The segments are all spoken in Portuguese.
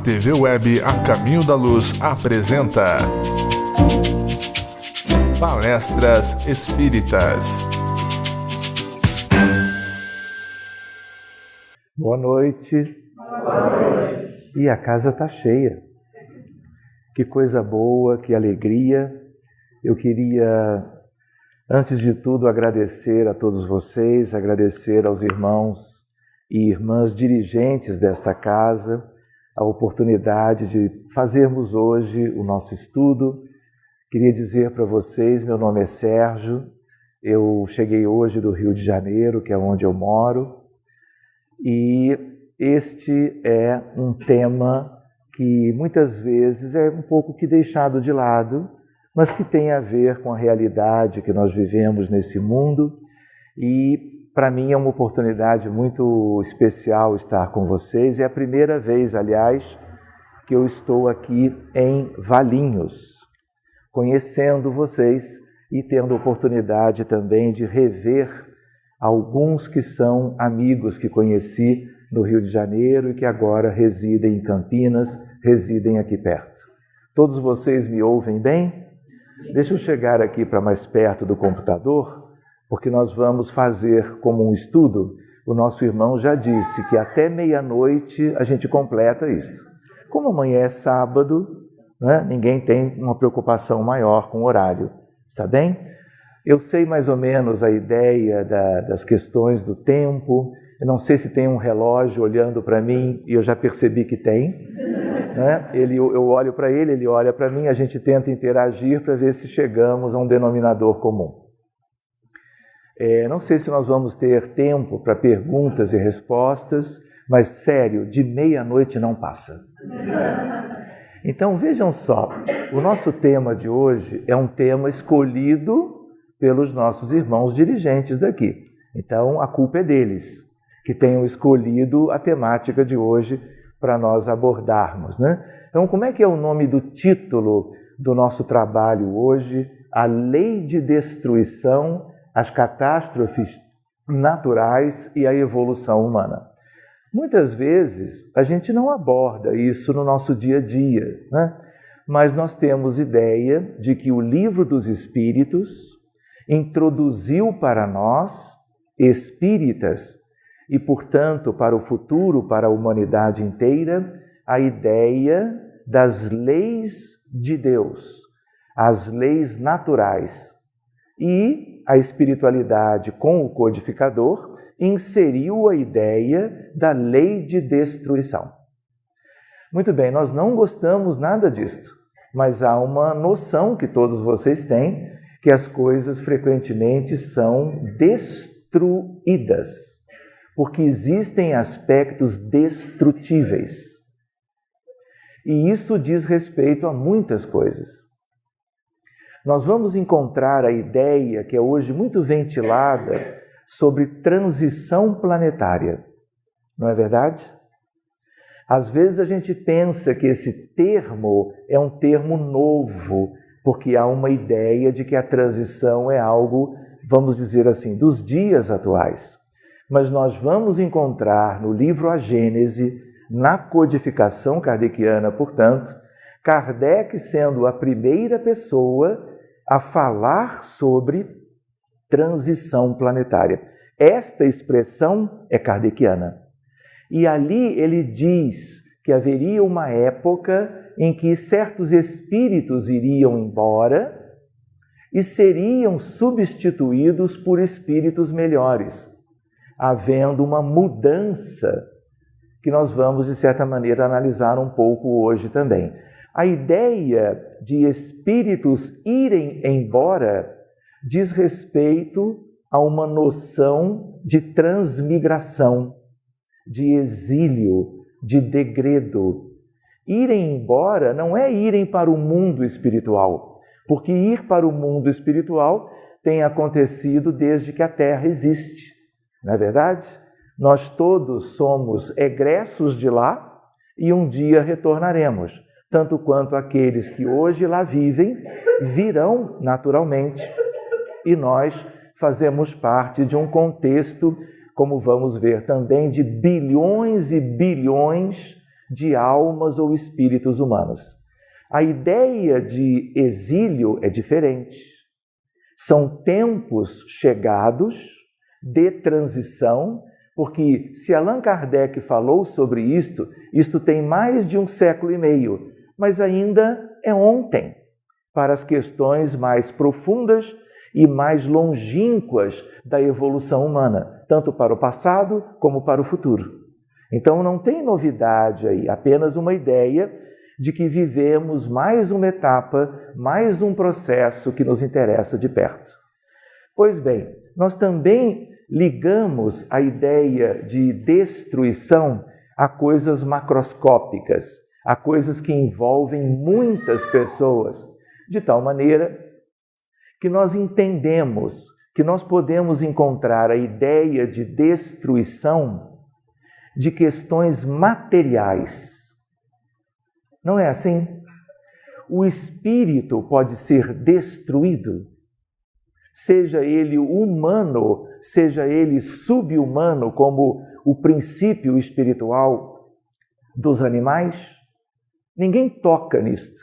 TV Web A Caminho da Luz apresenta Palestras Espíritas. Boa noite. E a casa está cheia. Que coisa boa, que alegria. Eu queria, antes de tudo, agradecer a todos vocês, agradecer aos irmãos e irmãs dirigentes desta casa, a oportunidade de fazermos hoje o nosso estudo. Queria dizer para vocês, meu nome é Sérgio, eu cheguei hoje do Rio de Janeiro, que é onde eu moro, e este é um tema que muitas vezes é um pouco que deixado de lado, mas que tem a ver com a realidade que nós vivemos nesse mundo, e para mim é uma oportunidade muito especial estar com vocês. É a primeira vez, aliás, que eu estou aqui em Valinhos, conhecendo vocês e tendo a oportunidade também de rever alguns que são amigos que conheci no Rio de Janeiro e que agora residem em Campinas, residem aqui perto. Todos vocês me ouvem bem? Deixa eu chegar aqui para mais perto do computador, porque nós vamos fazer como um estudo. O nosso irmão já disse que até meia-noite a gente completa isso. Como amanhã é sábado, né, ninguém tem uma preocupação maior com o horário, está bem? Eu sei mais ou menos a ideia das questões do tempo. Eu não sei se tem um relógio olhando para mim, e eu já percebi que tem. Né? Eu olho para ele, ele olha para mim, a gente tenta interagir para ver se chegamos a um denominador comum. Não sei se nós vamos ter tempo para perguntas e respostas, mas sério, de meia-noite não passa. Então vejam só, o nosso tema de hoje é um tema escolhido pelos nossos irmãos dirigentes daqui. Então a culpa é deles, que tenham escolhido a temática de hoje para nós abordarmos, né? Então como é que é o nome do título do nosso trabalho hoje? A Lei de Destruição, as Catástrofes Naturais e a Evolução Humana. Muitas vezes a gente não aborda isso no nosso dia a dia, né? Mas nós temos ideia de que o Livro dos Espíritos introduziu para nós, espíritas, e portanto para o futuro, para a humanidade inteira, a ideia das leis de Deus, as leis naturais. E a espiritualidade, com o codificador, inseriu a ideia da lei de destruição. Muito bem, nós não gostamos nada disto, mas há uma noção que todos vocês têm, que as coisas frequentemente são destruídas, porque existem aspectos destrutíveis. E isso diz respeito a muitas coisas. Nós vamos encontrar a ideia, que é hoje muito ventilada, sobre transição planetária. Não é verdade? Às vezes a gente pensa que esse termo é um termo novo, porque há uma ideia de que a transição é algo, vamos dizer assim, dos dias atuais. Mas nós vamos encontrar no livro A Gênese, na codificação kardeciana, portanto, Kardec sendo a primeira pessoa a falar sobre transição planetária. Esta expressão é kardeciana. E ali ele diz que haveria uma época em que certos espíritos iriam embora e seriam substituídos por espíritos melhores, havendo uma mudança que nós vamos, de certa maneira, analisar um pouco hoje também. A ideia de espíritos irem embora diz respeito a uma noção de transmigração, de exílio, de degredo. Irem embora não é irem para o mundo espiritual, porque ir para o mundo espiritual tem acontecido desde que a Terra existe, não é verdade? Nós todos somos egressos de lá e um dia retornaremos. Tanto quanto aqueles que hoje lá vivem virão naturalmente, e nós fazemos parte de um contexto, como vamos ver também, de bilhões e bilhões de almas ou espíritos humanos. A ideia de exílio é diferente. São tempos chegados de transição, porque se Allan Kardec falou sobre isto tem mais de 1,5 séculos, mas ainda é ontem, para as questões mais profundas e mais longínquas da evolução humana, tanto para o passado como para o futuro. Então não tem novidade aí, apenas uma ideia de que vivemos mais uma etapa, mais um processo que nos interessa de perto. Pois bem, nós também ligamos a ideia de destruição a coisas macroscópicas, a coisas que envolvem muitas pessoas, de tal maneira que nós entendemos que nós podemos encontrar a ideia de destruição de questões materiais. Não é assim? O espírito pode ser destruído, seja ele humano, seja ele subhumano, como o princípio espiritual dos animais. Ninguém toca nisto.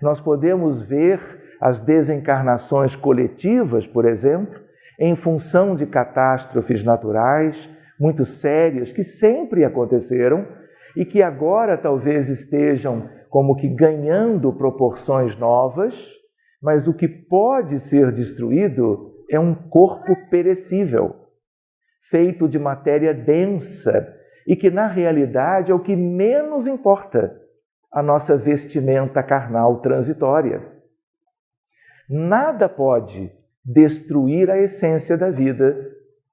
Nós podemos ver as desencarnações coletivas, por exemplo, em função de catástrofes naturais muito sérias que sempre aconteceram e que agora talvez estejam como que ganhando proporções novas, mas o que pode ser destruído é um corpo perecível, feito de matéria densa e que na realidade é o que menos importa, a nossa vestimenta carnal transitória. Nada pode destruir a essência da vida,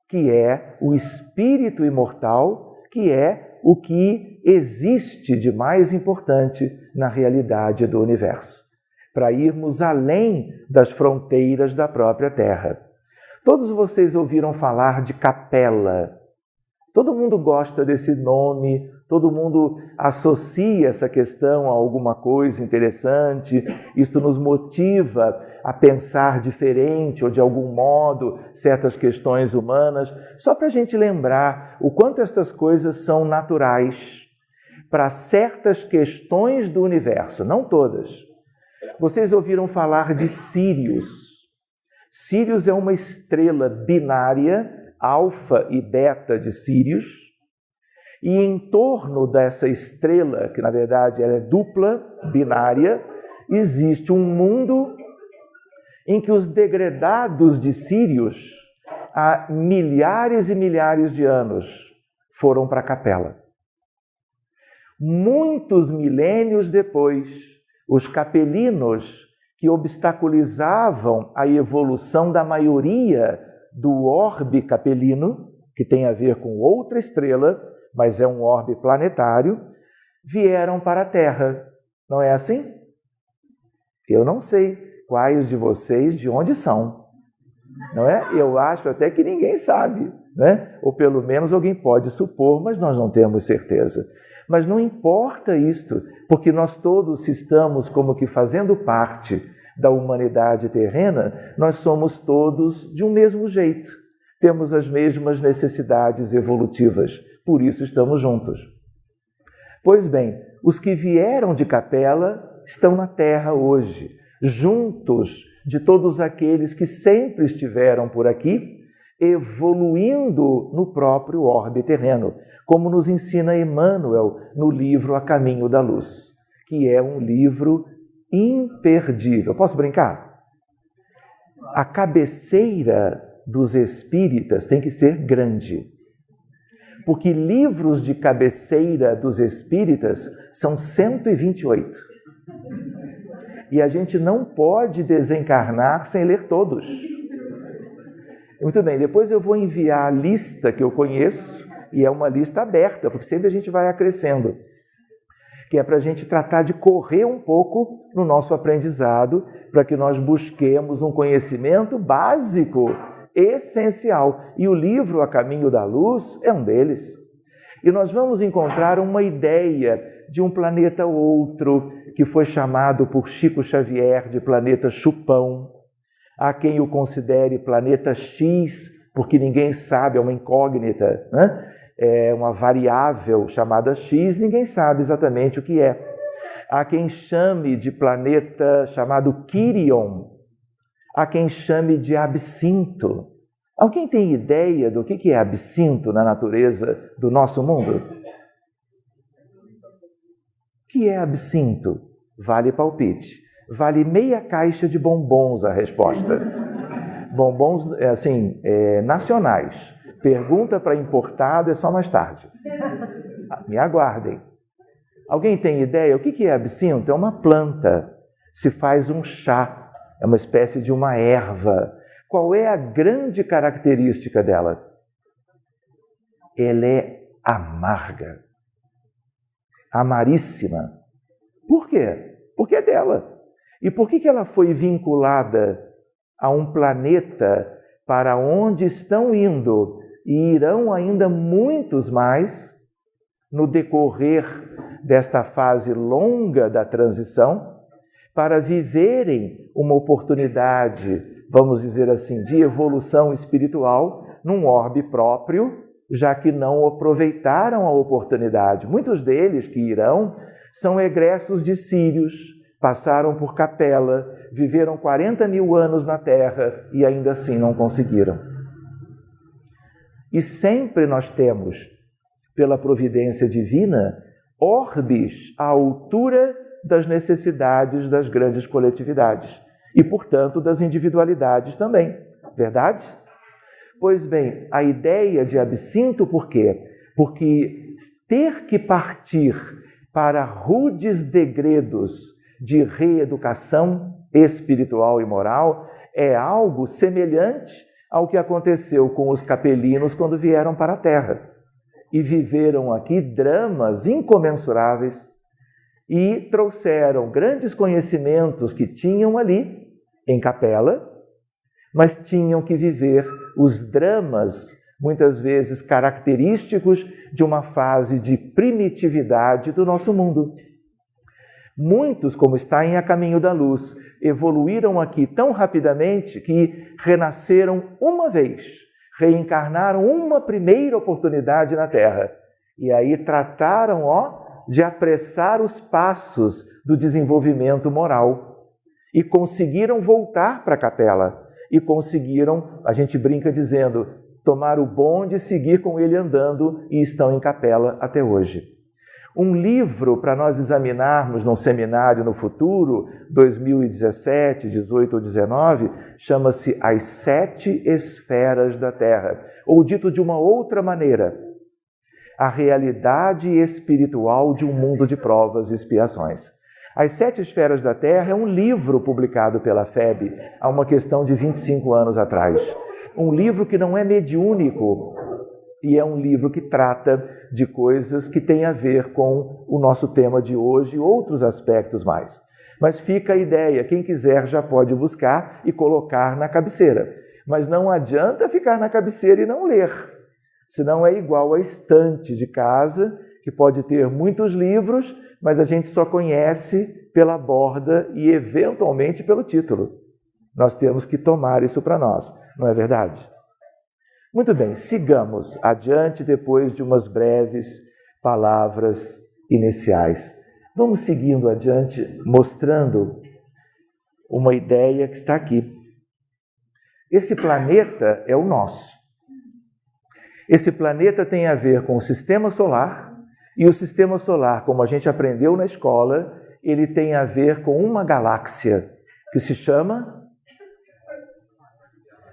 que é o espírito imortal, que é o que existe de mais importante na realidade do universo, para irmos além das fronteiras da própria Terra. Todos vocês ouviram falar de capela. Todo mundo gosta desse nome, todo mundo associa essa questão a alguma coisa interessante, isto nos motiva a pensar diferente ou de algum modo certas questões humanas, só para a gente lembrar o quanto estas coisas são naturais para certas questões do universo, não todas. Vocês ouviram falar de Sírius. Sírius é uma estrela binária, alfa e beta de Sírius, e em torno dessa estrela, que na verdade ela é dupla, binária, existe um mundo em que os degredados de Sírius, há milhares e milhares de anos, foram para a capela. Muitos milênios depois, os capelinos, que obstaculizavam a evolução da maioria do orbe capelino, que tem a ver com outra estrela, mas é um orbe planetário, vieram para a Terra. Não é assim? Eu não sei quais de vocês de onde são, não é? Eu acho até que ninguém sabe, né? Ou pelo menos alguém pode supor, mas nós não temos certeza. Mas não importa isto, porque nós todos estamos como que fazendo parte da humanidade terrena, nós somos todos de um mesmo jeito, temos as mesmas necessidades evolutivas, por isso estamos juntos. Pois bem, os que vieram de capela estão na Terra hoje, juntos de todos aqueles que sempre estiveram por aqui, evoluindo no próprio orbe terreno, como nos ensina Emmanuel no livro A Caminho da Luz, que é um livro imperdível. Posso brincar? A cabeceira dos espíritas tem que ser grande, porque livros de cabeceira dos espíritas são 128. E a gente não pode desencarnar sem ler todos. Muito bem, depois eu vou enviar a lista que eu conheço, e é uma lista aberta, porque sempre a gente vai acrescendo, que é para a gente tratar de correr um pouco no nosso aprendizado, para que nós busquemos um conhecimento básico, essencial. E o livro A Caminho da Luz é um deles. E nós vamos encontrar uma ideia de um planeta ou outro, que foi chamado por Chico Xavier de planeta chupão. Há quem o considere planeta X, porque ninguém sabe, é uma incógnita, né? é uma variável chamada X, ninguém sabe exatamente o que é. Há quem chame de planeta chamado Quirion, há quem chame de absinto. Alguém tem ideia do que é absinto na natureza do nosso mundo? O que é absinto? Vale palpite. Vale meia caixa de bombons a resposta. Bombons, nacionais. Pergunta para importado é só mais tarde. Me aguardem. Alguém tem ideia? O que é absinto? É uma planta. Se faz um chá. É uma espécie de uma erva. Qual é a grande característica dela? Ela é amarga. Amaríssima. Por quê? Porque é dela. E por que ela foi vinculada a um planeta para onde estão indo e irão ainda muitos mais no decorrer desta fase longa da transição, para viverem uma oportunidade, vamos dizer assim, de evolução espiritual num orbe próprio, já que não aproveitaram a oportunidade. Muitos deles que irão são egressos de sírios, passaram por Capela, viveram 40 mil anos na Terra e ainda assim não conseguiram. E sempre nós temos, pela providência divina, orbes à altura das necessidades das grandes coletividades e, portanto, das individualidades também. Verdade? Pois bem, a ideia de absinto, por quê? Porque ter que partir para rudes degredos de reeducação espiritual e moral é algo semelhante ao que aconteceu com os capelinos quando vieram para a Terra e viveram aqui dramas incomensuráveis e trouxeram grandes conhecimentos que tinham ali em Capela, mas tinham que viver os dramas, muitas vezes característicos de uma fase de primitividade do nosso mundo. Muitos, como está em A Caminho da Luz, evoluíram aqui tão rapidamente que renasceram uma vez, reencarnaram uma primeira oportunidade na Terra. E aí trataram, de apressar os passos do desenvolvimento moral. E conseguiram voltar para a Capela. E conseguiram, a gente brinca dizendo, tomar o bonde e seguir com ele andando, e estão em Capela até hoje. Um livro para nós examinarmos num seminário no futuro, 2017, 18 ou 19, chama-se As 7 Esferas da Terra. Ou dito de uma outra maneira, a realidade espiritual de um mundo de provas e expiações. As 7 Esferas da Terra é um livro publicado pela FEB há uma questão de 25 anos atrás. Um livro que não é mediúnico, e é um livro que trata de coisas que têm a ver com o nosso tema de hoje e outros aspectos mais. Mas fica a ideia, quem quiser já pode buscar e colocar na cabeceira. Mas não adianta ficar na cabeceira e não ler, senão é igual a estante de casa, que pode ter muitos livros, mas a gente só conhece pela borda e eventualmente pelo título. Nós temos que tomar isso para nós, não é verdade? Muito bem, sigamos adiante depois de umas breves palavras iniciais. Vamos seguindo adiante, mostrando uma ideia que está aqui. Esse planeta é o nosso. Esse planeta tem a ver com o sistema solar, e o sistema solar, como a gente aprendeu na escola, ele tem a ver com uma galáxia que se chama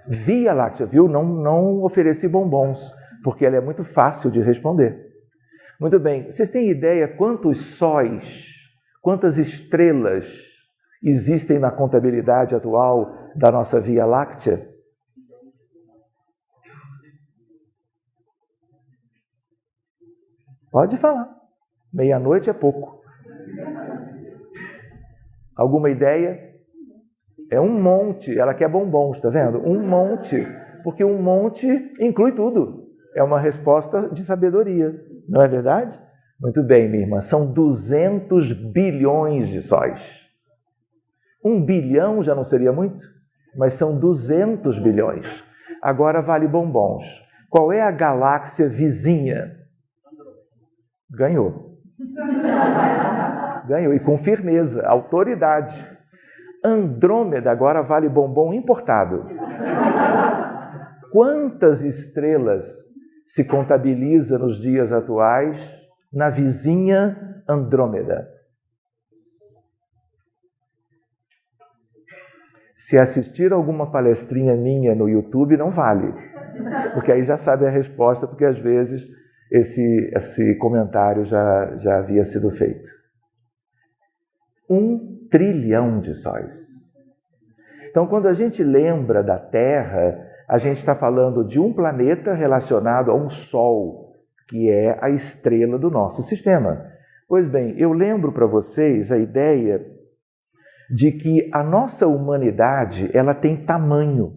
Via Láctea, viu? Não ofereci bombons, porque ela é muito fácil de responder. Muito bem, vocês têm ideia quantos sóis, quantas estrelas existem na contabilidade atual da nossa Via Láctea? Pode falar. Meia-noite é pouco. Alguma ideia? É um monte, ela quer bombons, está vendo? Um monte, porque um monte inclui tudo. É uma resposta de sabedoria, não é verdade? Muito bem, minha irmã, são 200 bilhões de sóis. 1 bilhão já não seria muito, mas são 200 bilhões. Agora vale bombons. Qual é a galáxia vizinha? Ganhou. Ganhou, e com firmeza, autoridade. Andrômeda agora vale bombom importado. Quantas estrelas se contabiliza nos dias atuais na vizinha Andrômeda? Se assistir alguma palestrinha minha no YouTube, não vale. Porque aí já sabe a resposta, porque às vezes esse comentário já havia sido feito. 1 trilhão de sóis. Então, quando a gente lembra da Terra, a gente está falando de um planeta relacionado a um Sol, que é a estrela do nosso sistema. Pois bem, eu lembro para vocês a ideia de que a nossa humanidade, ela tem tamanho.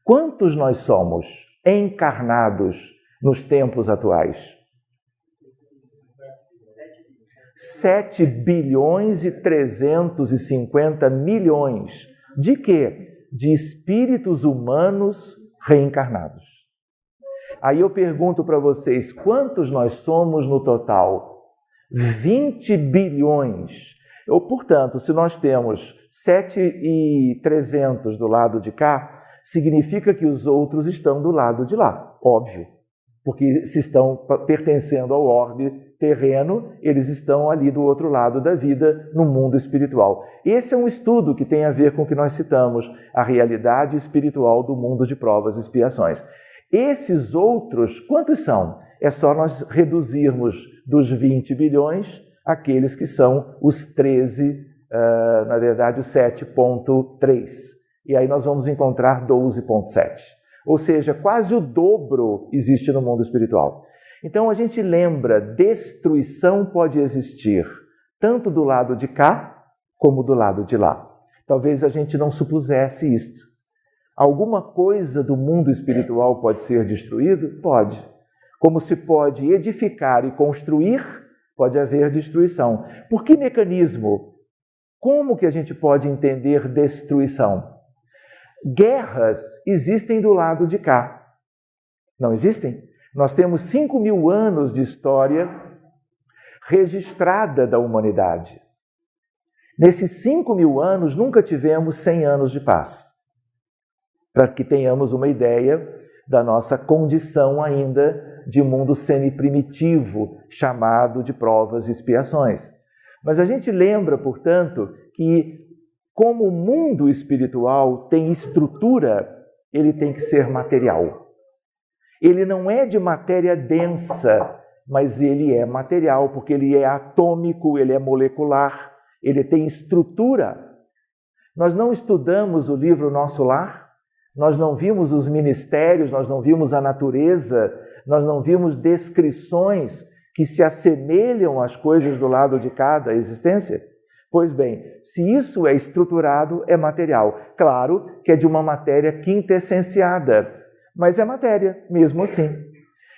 Quantos nós somos encarnados nos tempos atuais? 7 bilhões e 350 milhões. De quê? De espíritos humanos reencarnados. Aí eu pergunto para vocês, quantos nós somos no total? 20 bilhões. Portanto, se nós temos 7.300 do lado de cá, significa que os outros estão do lado de lá, óbvio. Porque se estão pertencendo ao orbe terreno, eles estão ali do outro lado da vida, no mundo espiritual. Esse é um estudo que tem a ver com o que nós citamos, a realidade espiritual do mundo de provas e expiações. Esses outros, quantos são? É só nós reduzirmos dos 20 bilhões aqueles que são os 13, na verdade os 7,3. E aí nós vamos encontrar 12,7. Ou seja, quase o dobro existe no mundo espiritual. Então a gente lembra, destruição pode existir tanto do lado de cá como do lado de lá. Talvez a gente não supusesse isto. Alguma coisa do mundo espiritual pode ser destruído? Pode. Como se pode edificar e construir, pode haver destruição. Por que mecanismo? Como que a gente pode entender destruição? Guerras existem do lado de cá. Não existem? Nós temos 5.000 anos de história registrada da humanidade. Nesses 5.000 anos, nunca tivemos 100 anos de paz. Para que tenhamos uma ideia da nossa condição ainda de mundo semi-primitivo, chamado de provas e expiações. Mas a gente lembra, portanto, que como o mundo espiritual tem estrutura, ele tem que ser material. Ele não é de matéria densa, mas ele é material, porque ele é atômico, ele é molecular, ele tem estrutura. Nós não estudamos o livro Nosso Lar, nós não vimos os ministérios, nós não vimos a natureza, nós não vimos descrições que se assemelham às coisas do lado de cada existência? Pois bem, se isso é estruturado, é material. Claro que é de uma matéria quintessenciada, mas é matéria, mesmo assim.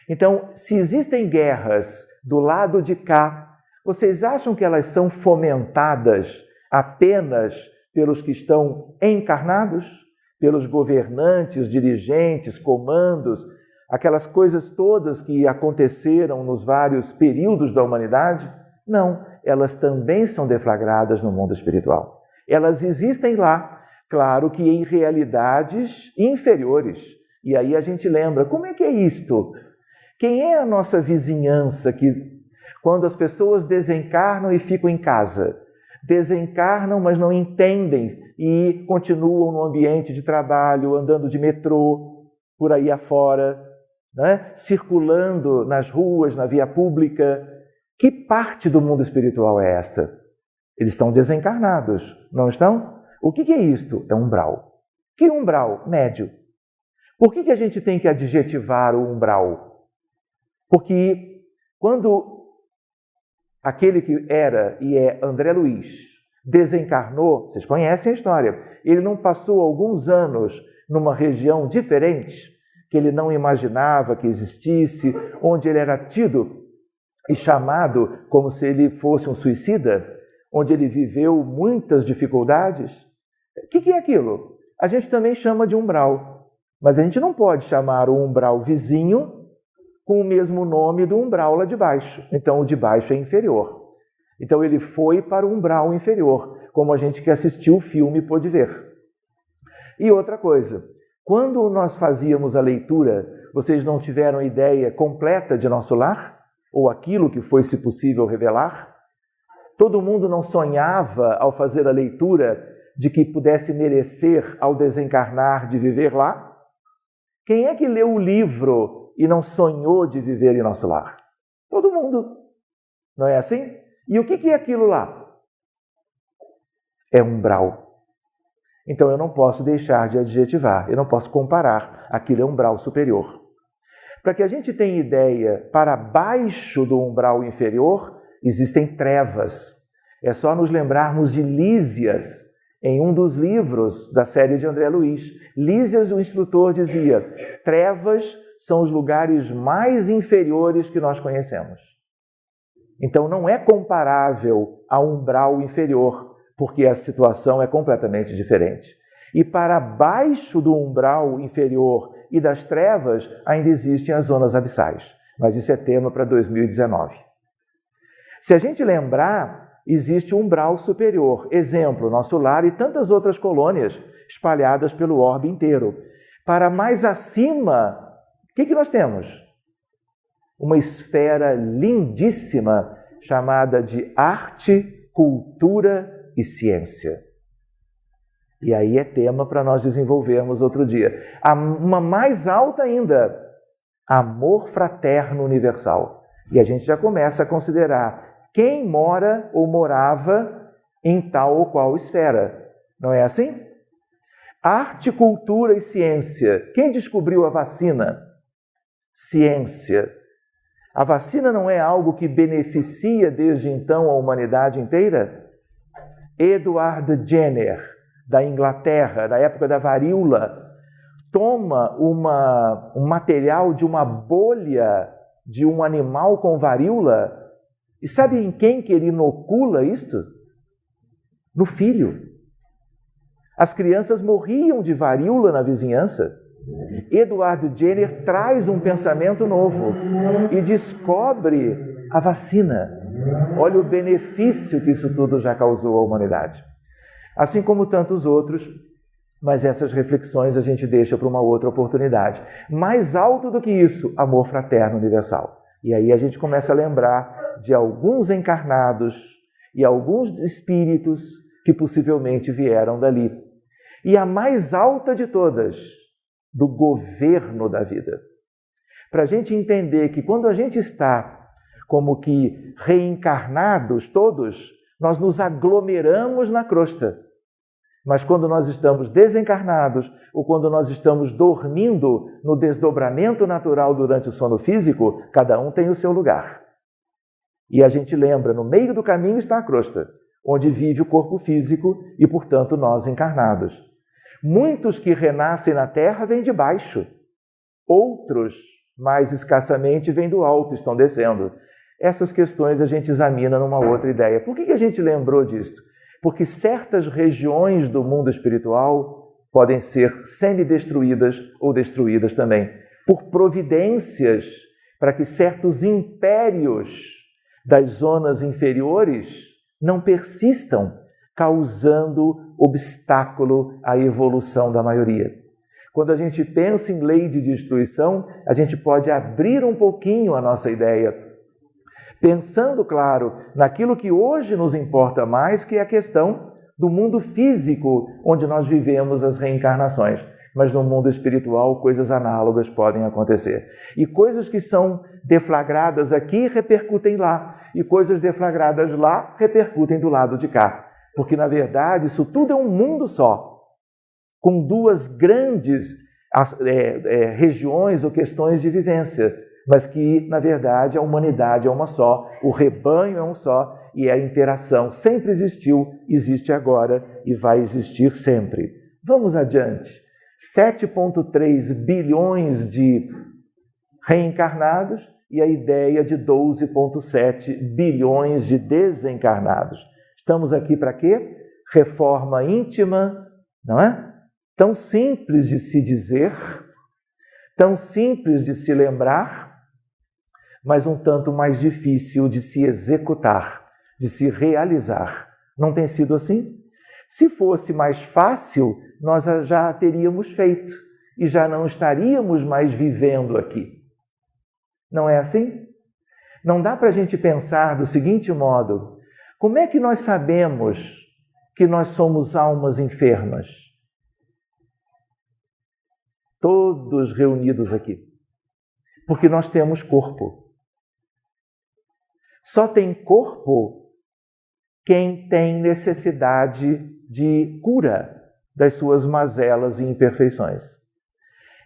Então, se existem guerras do lado de cá, vocês acham que elas são fomentadas apenas pelos que estão encarnados? Pelos governantes, dirigentes, comandos, aquelas coisas todas que aconteceram nos vários períodos da humanidade? Não, elas também são deflagradas no mundo espiritual. Elas existem lá, claro que em realidades inferiores. E aí a gente lembra, como é que é isto? Quem é a nossa vizinhança que, quando as pessoas desencarnam e ficam em casa, desencarnam, mas não entendem e continuam no ambiente de trabalho, andando de metrô, por aí afora, né? Circulando nas ruas, na via pública. Que parte do mundo espiritual é esta? Eles estão desencarnados, não estão? O que é isto? É umbral. Que umbral? Médio. Por que a gente tem que adjetivar o umbral? Porque quando aquele que era e é André Luiz desencarnou, vocês conhecem a história, ele não passou alguns anos numa região diferente, que ele não imaginava que existisse, onde ele era tido e chamado como se ele fosse um suicida, onde ele viveu muitas dificuldades? O que é aquilo? A gente também chama de umbral, mas a gente não pode chamar o umbral vizinho com o mesmo nome do umbral lá de baixo. Então, o de baixo é inferior. Então, ele foi para o umbral inferior, como a gente que assistiu o filme pôde ver. E outra coisa, quando nós fazíamos a leitura, vocês não tiveram ideia completa de nosso lar? Ou aquilo que foi, se possível, revelar? Todo mundo não sonhava, ao fazer a leitura, de que pudesse merecer, ao desencarnar, de viver lá? Quem é que leu o livro e não sonhou de viver em nosso lar? Todo mundo. Não é assim? E o que é aquilo lá? É umbral. Então eu não posso deixar de adjetivar, eu não posso comparar. Aquilo é umbral superior. Para que a gente tenha ideia, para baixo do umbral inferior existem trevas. É só nos lembrarmos de Lísias, em um dos livros da série de André Luiz. Lísias, o instrutor, dizia: trevas são os lugares mais inferiores que nós conhecemos. Então não é comparável a umbral inferior, porque a situação é completamente diferente. E para baixo do umbral inferior e das trevas ainda existem as zonas abissais. Mas isso é tema para 2019. Se a gente lembrar, existe um umbral superior. Exemplo, nosso lar e tantas outras colônias espalhadas pelo orbe inteiro. Para mais acima, o que nós temos? Uma esfera lindíssima chamada de arte, cultura e ciência. E aí é tema para nós desenvolvermos outro dia. Uma mais alta ainda, amor fraterno universal. E a gente já começa a considerar quem mora ou morava em tal ou qual esfera. Não é assim? Arte, cultura e ciência. Quem descobriu a vacina? Ciência. A vacina não é algo que beneficia desde então a humanidade inteira? Edward Jenner, da Inglaterra, da época da varíola, toma um material de uma bolha de um animal com varíola e sabe em quem que ele inocula isto? No filho. As crianças morriam de varíola na vizinhança. Edward Jenner traz um pensamento novo e descobre a vacina. Olha o benefício que isso tudo já causou à humanidade. Assim como tantos outros, mas essas reflexões a gente deixa para uma outra oportunidade. Mais alto do que isso, amor fraterno universal. E aí a gente começa a lembrar de alguns encarnados e alguns espíritos que possivelmente vieram dali. E a mais alta de todas, do governo da vida. Para a gente entender que quando a gente está como que reencarnados todos, nós nos aglomeramos na crosta. Mas quando nós estamos desencarnados ou quando nós estamos dormindo no desdobramento natural durante o sono físico, cada um tem o seu lugar. E a gente lembra, no meio do caminho está a crosta, onde vive o corpo físico e, portanto, nós encarnados. Muitos que renascem na terra vêm de baixo. Outros, mais escassamente, vêm do alto, estão descendo. Essas questões a gente examina numa outra ideia. Por que a gente lembrou disso? Porque certas regiões do mundo espiritual podem ser semi-destruídas ou destruídas também, por providências para que certos impérios das zonas inferiores não persistam, causando obstáculo à evolução da maioria. Quando a gente pensa em lei de destruição, a gente pode abrir um pouquinho a nossa ideia, pensando, claro, naquilo que hoje nos importa mais, que é a questão do mundo físico, onde nós vivemos as reencarnações. Mas no mundo espiritual, coisas análogas podem acontecer. E coisas que são deflagradas aqui repercutem lá. E coisas deflagradas lá repercutem do lado de cá. Porque, na verdade, isso tudo é um mundo só, com duas grandes regiões ou questões de vivência, mas que, na verdade, a humanidade é uma só, o rebanho é um só, e a interação sempre existiu, existe agora e vai existir sempre. Vamos adiante. 7,3 bilhões de reencarnados e a ideia de 12,7 bilhões de desencarnados. Estamos aqui para quê? Reforma íntima, não é? Tão simples de se dizer, tão simples de se lembrar, mas um tanto mais difícil de se executar, de se realizar. Não tem sido assim? Se fosse mais fácil, nós já a teríamos feito e já não estaríamos mais vivendo aqui. Não é assim? Não dá para a gente pensar do seguinte modo: como é que nós sabemos que nós somos almas enfermas? Todos reunidos aqui. Porque nós temos corpo. Só tem corpo quem tem necessidade de cura das suas mazelas e imperfeições.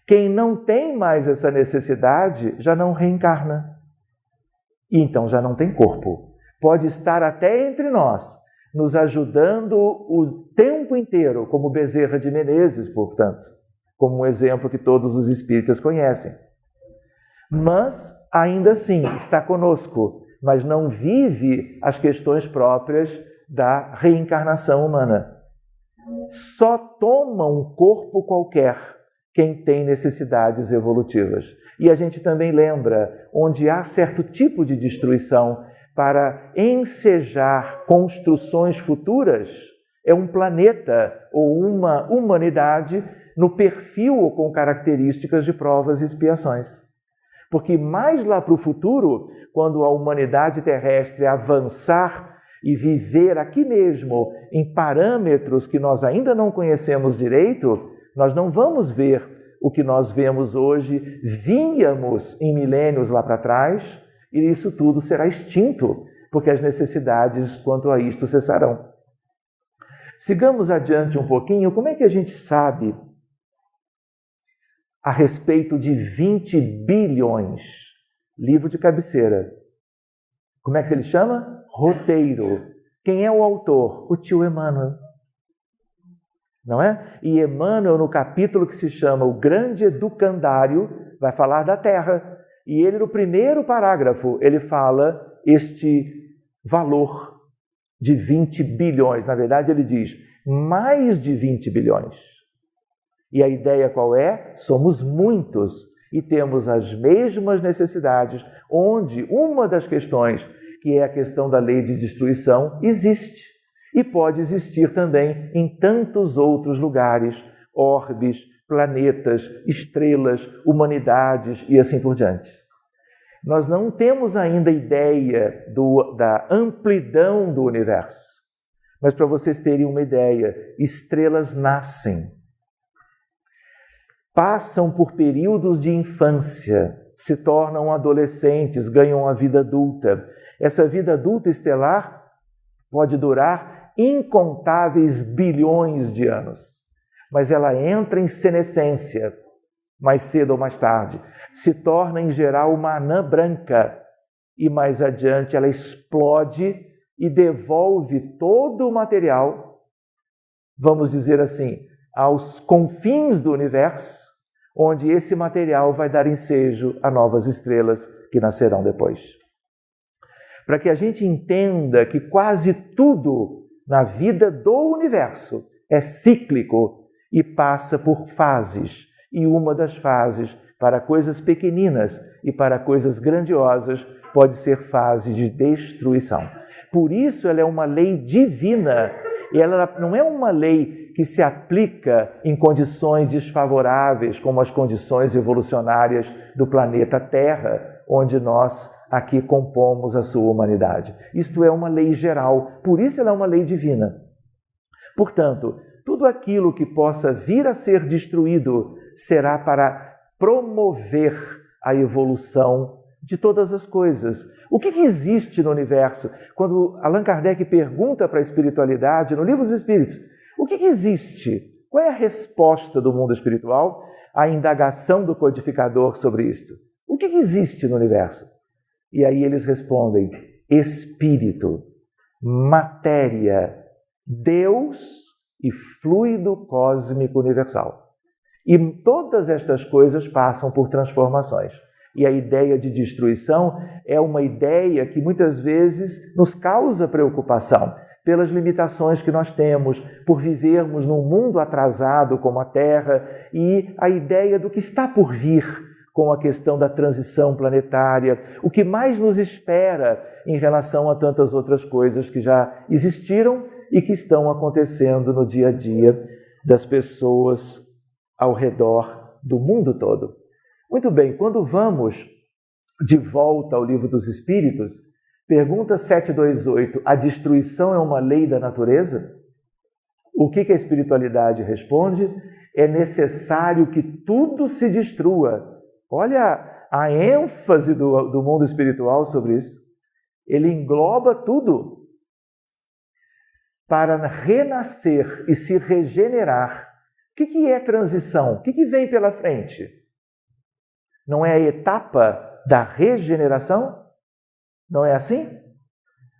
Quem não tem mais essa necessidade já não reencarna. E então já não tem corpo. Pode estar até entre nós, nos ajudando o tempo inteiro, como Bezerra de Menezes, portanto, como um exemplo que todos os espíritas conhecem. Mas, ainda assim, está conosco, mas não vive as questões próprias da reencarnação humana. Só toma um corpo qualquer quem tem necessidades evolutivas. E a gente também lembra, onde há certo tipo de destruição para ensejar construções futuras, é um planeta ou uma humanidade no perfil ou com características de provas e expiações. Porque mais lá para o futuro, quando a humanidade terrestre avançar e viver aqui mesmo em parâmetros que nós ainda não conhecemos direito, nós não vamos ver o que nós vemos hoje, víamos em milênios lá para trás, e isso tudo será extinto, porque as necessidades quanto a isto cessarão. Sigamos adiante um pouquinho. Como é que a gente sabe a respeito de 20 bilhões? Livro de cabeceira. Como é que ele chama? Roteiro. Quem é o autor? O tio Emmanuel. Não é? E Emmanuel, no capítulo que se chama O Grande Educandário, vai falar da Terra. E ele, no primeiro parágrafo, ele fala este valor de 20 bilhões. Na verdade, ele diz mais de 20 bilhões. E a ideia qual é? Somos muitos e temos as mesmas necessidades, onde uma das questões, que é a questão da lei de destruição, existe. E pode existir também em tantos outros lugares, orbes, planetas, estrelas, humanidades e assim por diante. Nós não temos ainda ideia da amplidão do universo. Mas para vocês terem uma ideia, estrelas nascem, passam por períodos de infância, se tornam adolescentes, ganham a vida adulta. Essa vida adulta estelar pode durar incontáveis bilhões de anos, mas ela entra em senescência, mais cedo ou mais tarde, se torna em geral uma anã branca e mais adiante ela explode e devolve todo o material, vamos dizer assim, aos confins do universo, onde esse material vai dar ensejo a novas estrelas que nascerão depois. Para que a gente entenda que quase tudo na vida do universo é cíclico e passa por fases. E uma das fases, para coisas pequeninas e para coisas grandiosas, pode ser fase de destruição. Por isso ela é uma lei divina. E ela não é uma lei que se aplica em condições desfavoráveis, como as condições evolucionárias do planeta Terra, onde nós aqui compomos a sua humanidade. Isto é uma lei geral, por isso ela é uma lei divina. Portanto, tudo aquilo que possa vir a ser destruído será para promover a evolução de todas as coisas. O que existe no universo? Quando Allan Kardec pergunta para a espiritualidade, no Livro dos Espíritos, o que existe? Qual é a resposta do mundo espiritual? A indagação do codificador sobre isso. O que existe no universo? E aí eles respondem: espírito, matéria, Deus e fluido cósmico universal. E todas estas coisas passam por transformações. E a ideia de destruição é uma ideia que muitas vezes nos causa preocupação, pelas limitações que nós temos, por vivermos num mundo atrasado como a Terra, e a ideia do que está por vir, com a questão da transição planetária, o que mais nos espera em relação a tantas outras coisas que já existiram e que estão acontecendo no dia a dia das pessoas ao redor do mundo todo. Muito bem, quando vamos de volta ao Livro dos Espíritos, pergunta 728, a destruição é uma lei da natureza? O que a espiritualidade responde? É necessário que tudo se destrua. Olha a ênfase do mundo espiritual sobre isso. Ele engloba tudo para renascer e se regenerar. O que é transição? O que vem pela frente? Não é a etapa da regeneração? Não é assim?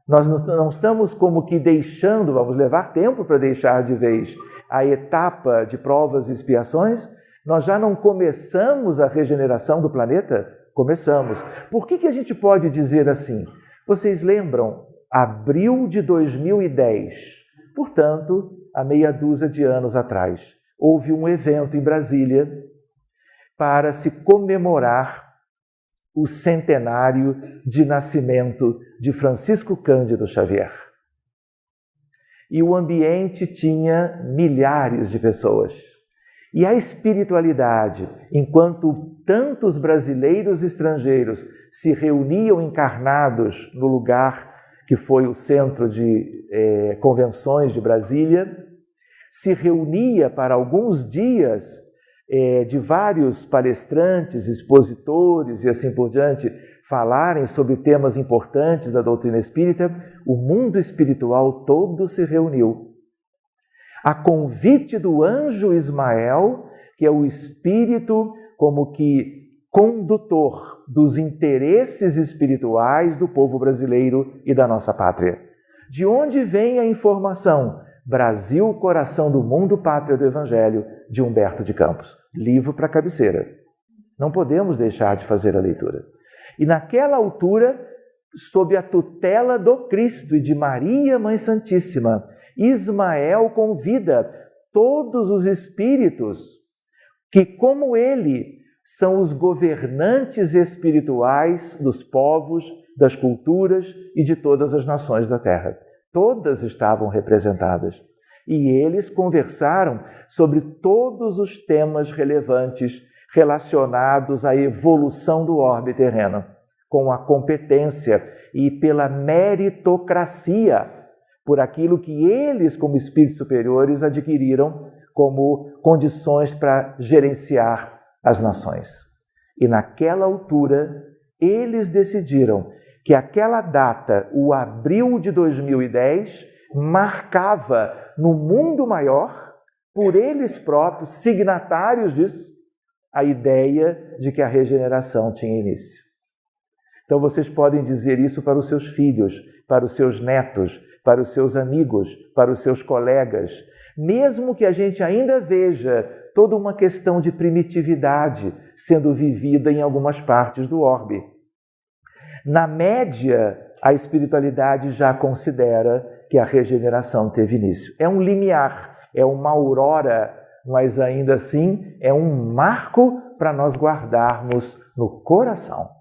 Nós não estamos como que deixando, vamos levar tempo para deixar de vez a etapa de provas e expiações. Nós já não começamos a regeneração do planeta? Começamos. Por que a gente pode dizer assim? Vocês lembram? Abril de 2010, portanto, há meia dúzia de anos atrás, houve um evento em Brasília para se comemorar o centenário de nascimento de Francisco Cândido Xavier. E o ambiente tinha milhares de pessoas. E a espiritualidade, enquanto tantos brasileiros e estrangeiros se reuniam encarnados no lugar que foi o centro de convenções de Brasília, se reunia para alguns dias de vários palestrantes, expositores e assim por diante, falarem sobre temas importantes da doutrina espírita, o mundo espiritual todo se reuniu. A convite do anjo Ismael, que é o espírito como que condutor dos interesses espirituais do povo brasileiro e da nossa pátria. De onde vem a informação? Brasil, coração do mundo, pátria do Evangelho, de Humberto de Campos. Livro para cabeceira. Não podemos deixar de fazer a leitura. E naquela altura, sob a tutela do Cristo e de Maria, Mãe Santíssima, Ismael convida todos os espíritos que, como ele, são os governantes espirituais dos povos, das culturas e de todas as nações da Terra. Todas estavam representadas. E eles conversaram sobre todos os temas relevantes relacionados à evolução do orbe terreno, com a competência e pela meritocracia, por aquilo que eles, como espíritos superiores, adquiriram como condições para gerenciar as nações. E naquela altura, eles decidiram que aquela data, o abril de 2010, marcava no mundo maior, por eles próprios, signatários disso, a ideia de que a regeneração tinha início. Então vocês podem dizer isso para os seus filhos, para os seus netos, para os seus amigos, para os seus colegas, mesmo que a gente ainda veja toda uma questão de primitividade sendo vivida em algumas partes do orbe. Na média, a espiritualidade já considera que a regeneração teve início. É um limiar, é uma aurora, mas ainda assim é um marco para nós guardarmos no coração.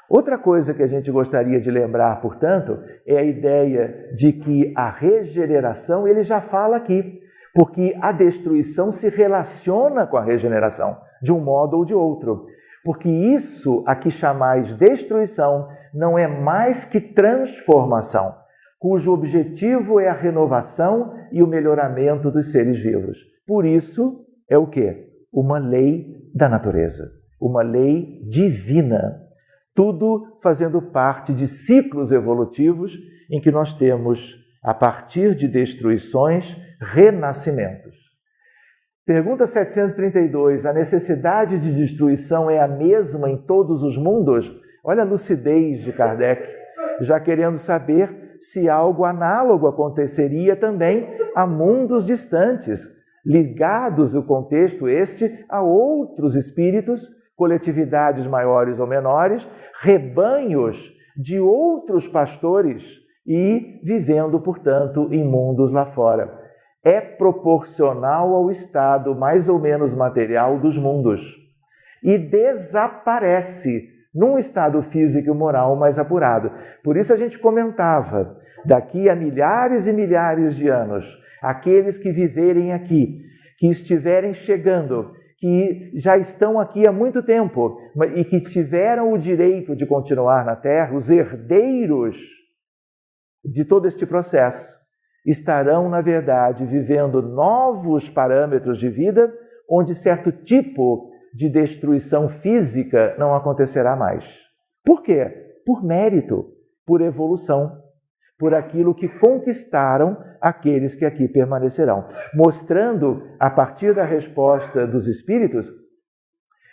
Outra coisa que a gente gostaria de lembrar, portanto, é a ideia de que a regeneração, ele já fala aqui, porque a destruição se relaciona com a regeneração, de um modo ou de outro. Porque isso, a que chamais destruição, não é mais que transformação, cujo objetivo é a renovação e o melhoramento dos seres vivos. Por isso, é o quê? Uma lei da natureza, uma lei divina. Tudo fazendo parte de ciclos evolutivos em que nós temos, a partir de destruições, renascimentos. Pergunta 732. A necessidade de destruição é a mesma em todos os mundos? Olha a lucidez de Kardec, já querendo saber se algo análogo aconteceria também a mundos distantes, ligados o contexto este a outros espíritos, coletividades maiores ou menores, rebanhos de outros pastores e vivendo, portanto, em mundos lá fora. É proporcional ao estado mais ou menos material dos mundos. e desaparece num estado físico e moral mais apurado. Por isso a gente comentava, daqui a milhares e milhares de anos, aqueles que viverem aqui, que estiverem chegando, que já estão aqui há muito tempo e que tiveram o direito de continuar na Terra, os herdeiros de todo este processo, estarão, na verdade, vivendo novos parâmetros de vida, onde certo tipo de destruição física não acontecerá mais. Por quê? Por mérito, por evolução, por aquilo que conquistaram aqueles que aqui permanecerão, mostrando, a partir da resposta dos espíritos,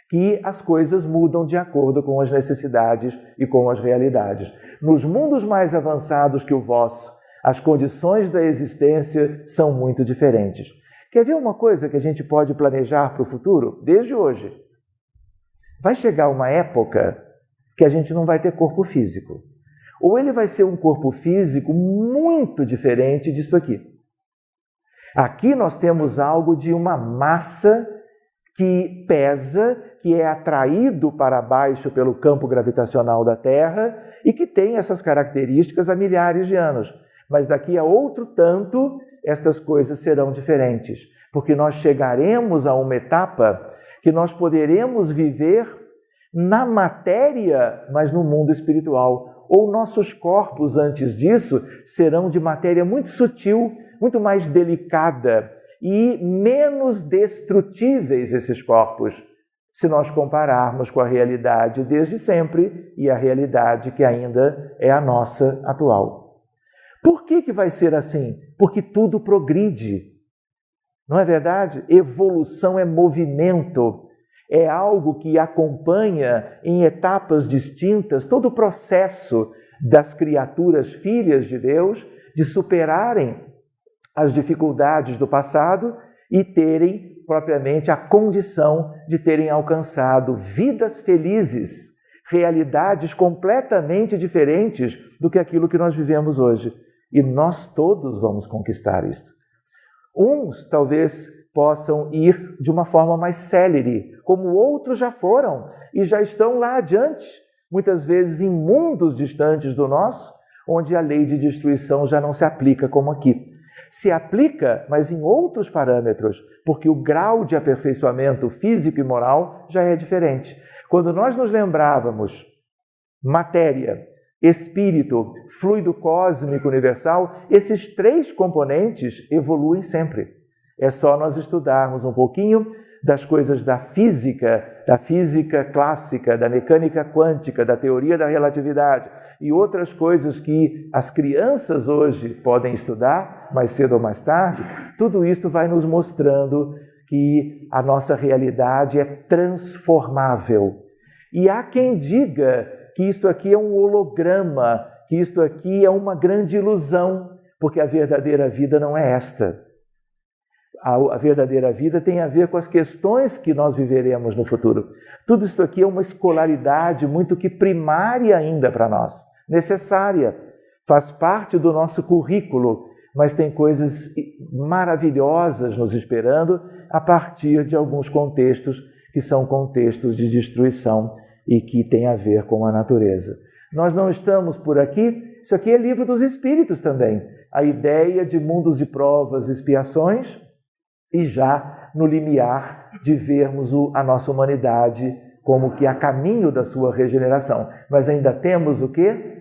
que as coisas mudam de acordo com as necessidades e com as realidades. Nos mundos mais avançados que o vosso, as condições da existência são muito diferentes. Quer ver uma coisa que a gente pode planejar para o futuro? Desde hoje. Vai chegar uma época que a gente não vai ter corpo físico. Ou ele vai ser um corpo físico muito diferente disso aqui. Aqui nós temos algo de uma massa que pesa, que é atraído para baixo pelo campo gravitacional da Terra e que tem essas características há milhares de anos. Mas daqui a outro tanto, estas coisas serão diferentes, porque nós chegaremos a uma etapa que nós poderemos viver na matéria, mas no mundo espiritual. Ou nossos corpos, antes disso, serão de matéria muito sutil, muito mais delicada e menos destrutíveis esses corpos, se nós compararmos com a realidade desde sempre e a realidade que ainda é a nossa atual. Por que vai ser assim? Porque tudo progride. Não é verdade? Evolução é movimento, é algo que acompanha em etapas distintas todo o processo das criaturas filhas de Deus de superarem as dificuldades do passado e terem propriamente a condição de terem alcançado vidas felizes, realidades completamente diferentes do que aquilo que nós vivemos hoje. E nós todos vamos conquistar isto. Uns talvez possam ir de uma forma mais célere, como outros já foram e já estão lá adiante, muitas vezes em mundos distantes do nosso, onde a lei de destruição já não se aplica como aqui. Se aplica, mas em outros parâmetros, porque o grau de aperfeiçoamento físico e moral já é diferente. Quando nós nos lembrávamos matéria, espírito, fluido cósmico universal, esses três componentes evoluem sempre. É só nós estudarmos um pouquinho das coisas da física clássica, da mecânica quântica, da teoria da relatividade e outras coisas que as crianças hoje podem estudar, mais cedo ou mais tarde. Tudo isso vai nos mostrando que a nossa realidade é transformável. E há quem diga que isto aqui é um holograma, que isto aqui é uma grande ilusão, porque a verdadeira vida não é esta. A verdadeira vida tem a ver com as questões que nós viveremos no futuro. Tudo isto aqui é uma escolaridade muito que primária ainda para nós, necessária, faz parte do nosso currículo, mas tem coisas maravilhosas nos esperando a partir de alguns contextos que são contextos de destruição e que tem a ver com a natureza. Nós não estamos por aqui, isso aqui é livro dos Espíritos também, a ideia de mundos de provas e expiações, e já no limiar de vermos a nossa humanidade como que a caminho da sua regeneração. Mas ainda temos o quê?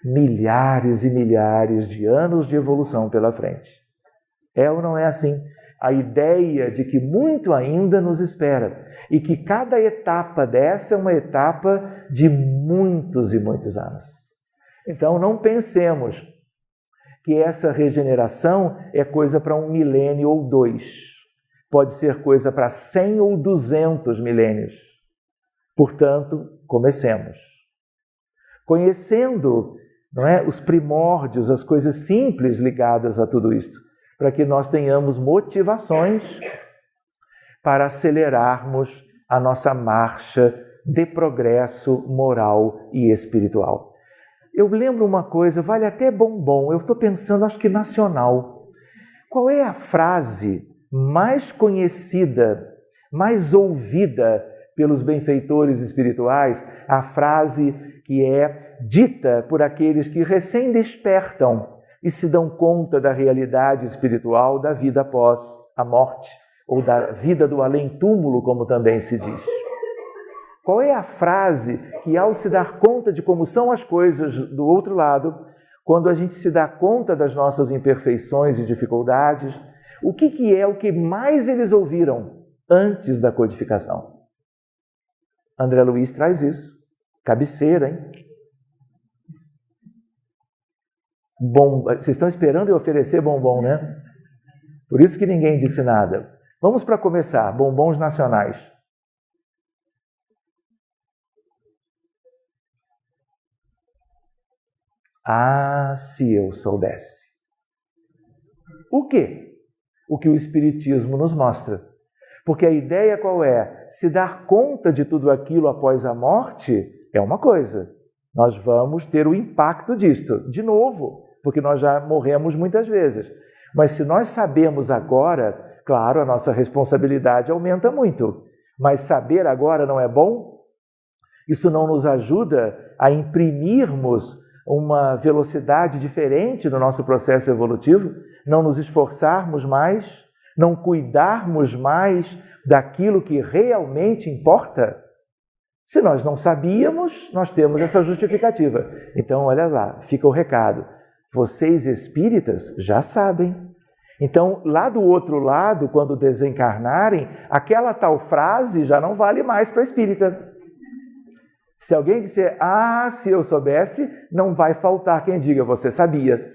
Milhares e milhares de anos de evolução pela frente. É ou não é assim? A ideia de que muito ainda nos espera e que cada etapa dessa é uma etapa de muitos e muitos anos. Então não pensemos que essa regeneração é coisa para 1 milênio ou 2. Pode ser coisa para 100 ou 200 milênios. Portanto, comecemos. Conhecendo, não é, os primórdios, as coisas simples ligadas a tudo isto, para que nós tenhamos motivações para acelerarmos a nossa marcha de progresso moral e espiritual. Eu lembro uma coisa, vale até bombom, eu estou pensando, acho que nacional. Qual é a frase mais conhecida, mais ouvida pelos benfeitores espirituais, a frase que é dita por aqueles que recém despertam e se dão conta da realidade espiritual da vida após a morte, ou da vida do além-túmulo, como também se diz. Qual é a frase que, ao se dar conta de como são as coisas do outro lado, quando a gente se dá conta das nossas imperfeições e dificuldades, o que é o que mais eles ouviram antes da codificação? André Luiz traz isso. Cabeceira, hein? Bom, vocês estão esperando eu oferecer bombom, né? Por isso que ninguém disse nada. Vamos para começar, bombons nacionais. Ah, se eu soubesse. O quê? O que o Espiritismo nos mostra. Porque a ideia qual é? Se dar conta de tudo aquilo após a morte é uma coisa. Nós vamos ter o impacto disto, de novo, porque nós já morremos muitas vezes. Mas se nós sabemos agora, claro, a nossa responsabilidade aumenta muito. Mas saber agora não é bom? Isso não nos ajuda a imprimirmos uma velocidade diferente no nosso processo evolutivo? Não nos esforçarmos mais? Não cuidarmos mais daquilo que realmente importa? Se nós não sabíamos, nós temos essa justificativa. Então, olha lá, fica o recado. Vocês espíritas já sabem. Então, lá do outro lado, quando desencarnarem, aquela tal frase já não vale mais para espírita. Se alguém disser, ah, se eu soubesse, não vai faltar quem diga, você sabia.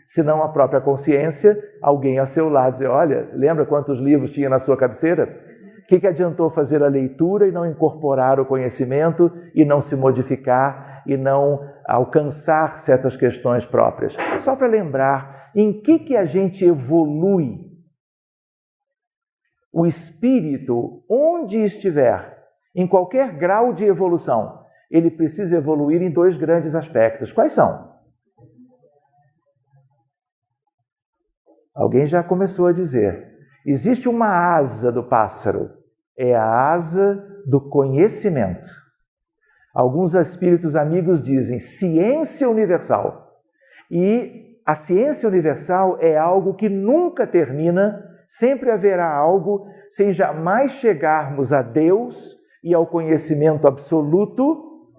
Senão a própria consciência, alguém ao seu lado dizer, olha, lembra quantos livros tinha na sua cabeceira? O que adiantou fazer a leitura e não incorporar o conhecimento e não se modificar e não alcançar certas questões próprias? Só para lembrar, em que a gente evolui? O espírito, onde estiver, em qualquer grau de evolução, ele precisa evoluir em dois grandes aspectos. Quais são? Alguém já começou a dizer. Existe uma asa do pássaro. É a asa do conhecimento. Alguns espíritos amigos dizem ciência universal. E a ciência universal é algo que nunca termina, sempre haverá algo, sem jamais chegarmos a Deus e ao conhecimento absoluto,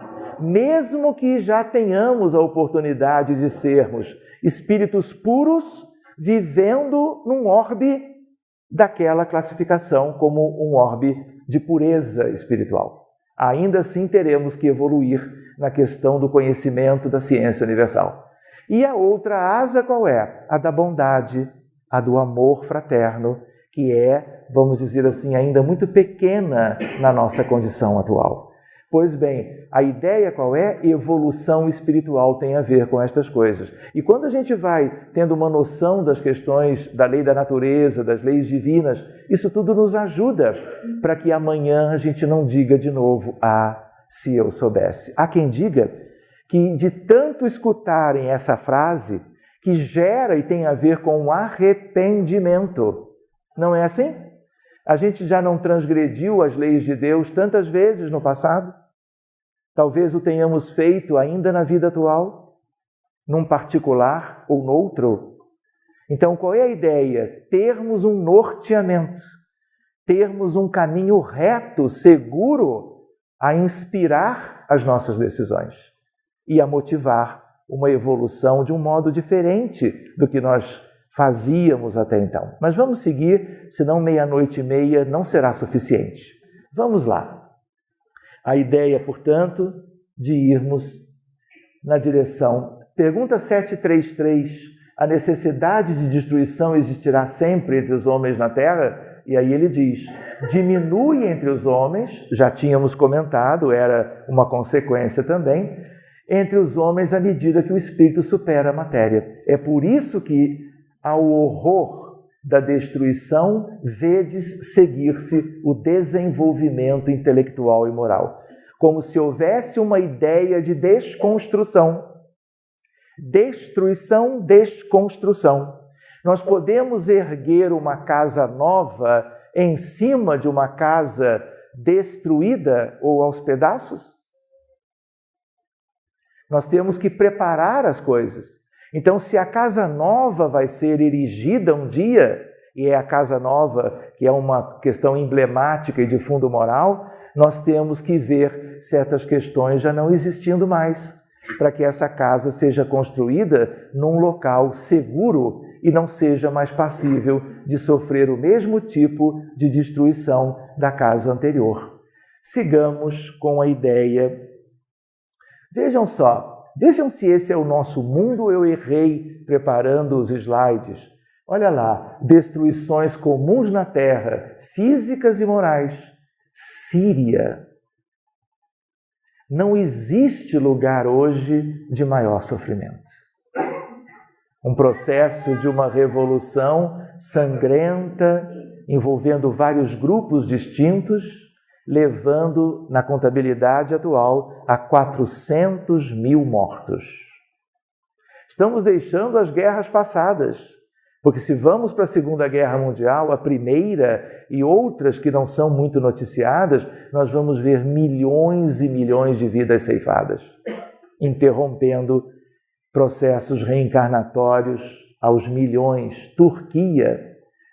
mesmo que já tenhamos a oportunidade de sermos espíritos puros, vivendo num orbe daquela classificação como um orbe de pureza espiritual. Ainda assim teremos que evoluir na questão do conhecimento da ciência universal. E a outra asa qual é? A da bondade, a do amor fraterno, que é, vamos dizer assim, ainda muito pequena na nossa condição atual. Pois bem, a ideia qual é? Evolução espiritual tem a ver com estas coisas. E quando a gente vai tendo uma noção das questões da lei da natureza, das leis divinas, isso tudo nos ajuda para que amanhã a gente não diga de novo, ah, se eu soubesse. Há quem diga que de tanto escutarem essa frase, que gera e tem a ver com arrependimento. Não é assim? A gente já não transgrediu as leis de Deus tantas vezes no passado? Talvez o tenhamos feito ainda na vida atual, num particular ou noutro. Então, qual é a ideia? Termos um norteamento, termos um caminho reto, seguro, a inspirar as nossas decisões e a motivar uma evolução de um modo diferente do que nós fazíamos até então. Mas vamos seguir, senão 00:30 não será suficiente. Vamos lá. A ideia, portanto, de irmos na direção. Pergunta 733, a necessidade de destruição existirá sempre entre os homens na Terra? E aí ele diz, diminui entre os homens, já tínhamos comentado, era uma consequência também, entre os homens à medida que o espírito supera a matéria. É por isso que ao horror da destruição, vedes seguir-se o desenvolvimento intelectual e moral. Como se houvesse uma ideia de desconstrução. Destruição, desconstrução. Nós podemos erguer uma casa nova em cima de uma casa destruída ou aos pedaços? Nós temos que preparar as coisas. Então, se a casa nova vai ser erigida um dia, e é a casa nova que é uma questão emblemática e de fundo moral, nós temos que ver certas questões já não existindo mais, para que essa casa seja construída num local seguro e não seja mais passível de sofrer o mesmo tipo de destruição da casa anterior. Sigamos com a ideia. Vejam se esse é o nosso mundo ou eu errei preparando os slides. Olha lá, destruições comuns na Terra, físicas e morais. Síria. Não existe lugar hoje de maior sofrimento. Um processo de uma revolução sangrenta, envolvendo vários grupos distintos, levando, na contabilidade atual, a 400 mil mortos. Estamos deixando as guerras passadas, porque se vamos para a Segunda Guerra Mundial, a primeira e outras que não são muito noticiadas, nós vamos ver milhões e milhões de vidas ceifadas, interrompendo processos reencarnatórios aos milhões. Turquia,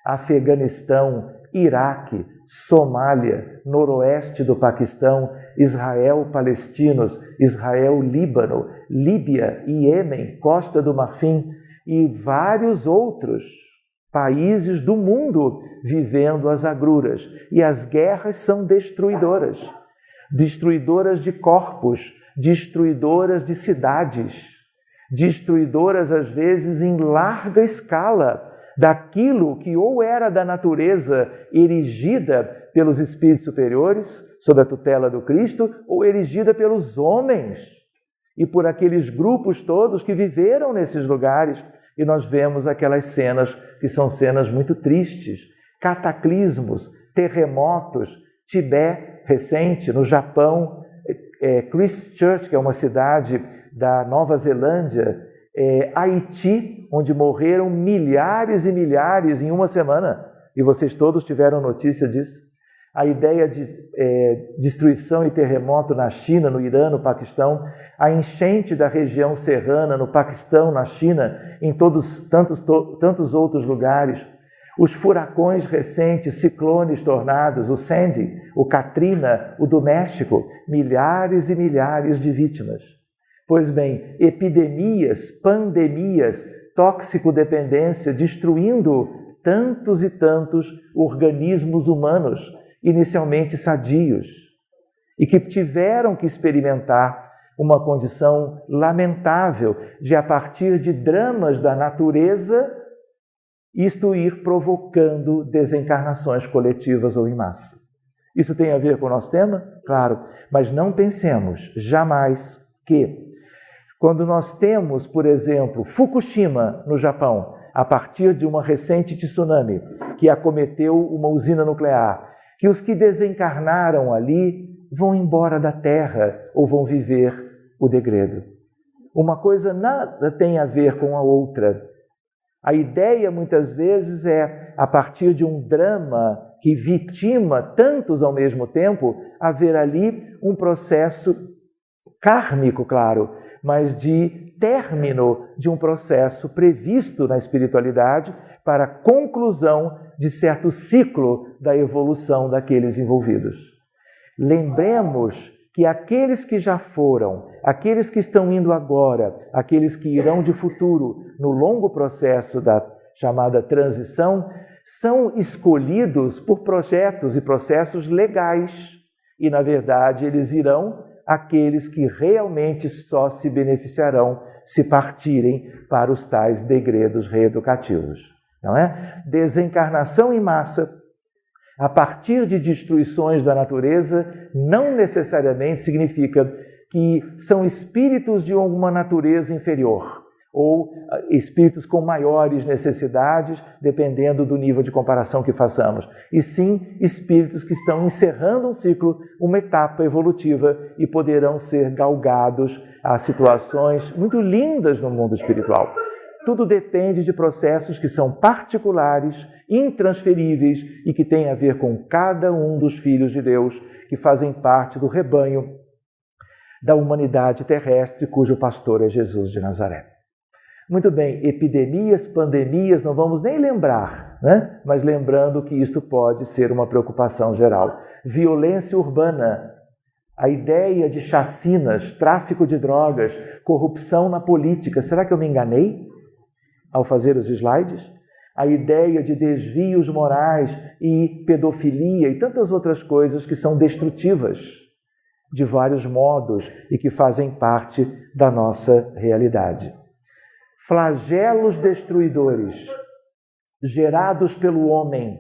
Afeganistão, Iraque, Somália, noroeste do Paquistão, Israel, palestinos, Israel, Líbano, Líbia, Iêmen, Costa do Marfim e vários outros países do mundo vivendo as agruras. E as guerras são destruidoras, destruidoras de corpos, destruidoras de cidades, destruidoras às vezes em larga escala, daquilo que ou era da natureza erigida pelos espíritos superiores, sob a tutela do Cristo, ou erigida pelos homens e por aqueles grupos todos que viveram nesses lugares. E nós vemos aquelas cenas que são cenas muito tristes, cataclismos, terremotos, Tibete recente, no Japão, Christchurch, que é uma cidade da Nova Zelândia, Haiti, onde morreram milhares e milhares em uma semana, e vocês todos tiveram notícia disso. A ideia de destruição e terremoto na China, no Irã, no Paquistão, a enchente da região serrana no Paquistão, na China, em tantos outros lugares, os furacões recentes, ciclones, tornados, o Sandy, o Katrina, o do México, milhares e milhares de vítimas. Pois bem, epidemias, pandemias, toxicodependência, destruindo tantos e tantos organismos humanos, inicialmente sadios, e que tiveram que experimentar uma condição lamentável de, a partir de dramas da natureza, isto ir provocando desencarnações coletivas ou em massa. Isso tem a ver com o nosso tema? Claro, mas não pensemos jamais que, quando nós temos, por exemplo, Fukushima, no Japão, a partir de uma recente tsunami que acometeu uma usina nuclear, que os que desencarnaram ali vão embora da Terra ou vão viver o degredo. Uma coisa nada tem a ver com a outra. A ideia, muitas vezes, é, a partir de um drama que vitima tantos ao mesmo tempo, haver ali um processo kármico, claro, mas de término de um processo previsto na espiritualidade para a conclusão de certo ciclo da evolução daqueles envolvidos. Lembremos que aqueles que já foram, aqueles que estão indo agora, aqueles que irão de futuro no longo processo da chamada transição, são escolhidos por projetos e processos legais. E, na verdade, eles irão aqueles que realmente só se beneficiarão se partirem para os tais degredos reeducativos. Não é? Desencarnação em massa, a partir de destruições da natureza, não necessariamente significa que são espíritos de alguma natureza inferior ou espíritos com maiores necessidades, dependendo do nível de comparação que façamos. E sim, espíritos que estão encerrando um ciclo, uma etapa evolutiva e poderão ser galgados a situações muito lindas no mundo espiritual. Tudo depende de processos que são particulares, intransferíveis e que têm a ver com cada um dos filhos de Deus que fazem parte do rebanho da humanidade terrestre, cujo pastor é Jesus de Nazaré. Muito bem, epidemias, pandemias, não vamos nem lembrar, né? Mas lembrando que isto pode ser uma preocupação geral. Violência urbana, a ideia de chacinas, tráfico de drogas, corrupção na política. Será que eu me enganei ao fazer os slides? A ideia de desvios morais e pedofilia e tantas outras coisas que são destrutivas de vários modos e que fazem parte da nossa realidade. Flagelos destruidores gerados pelo homem,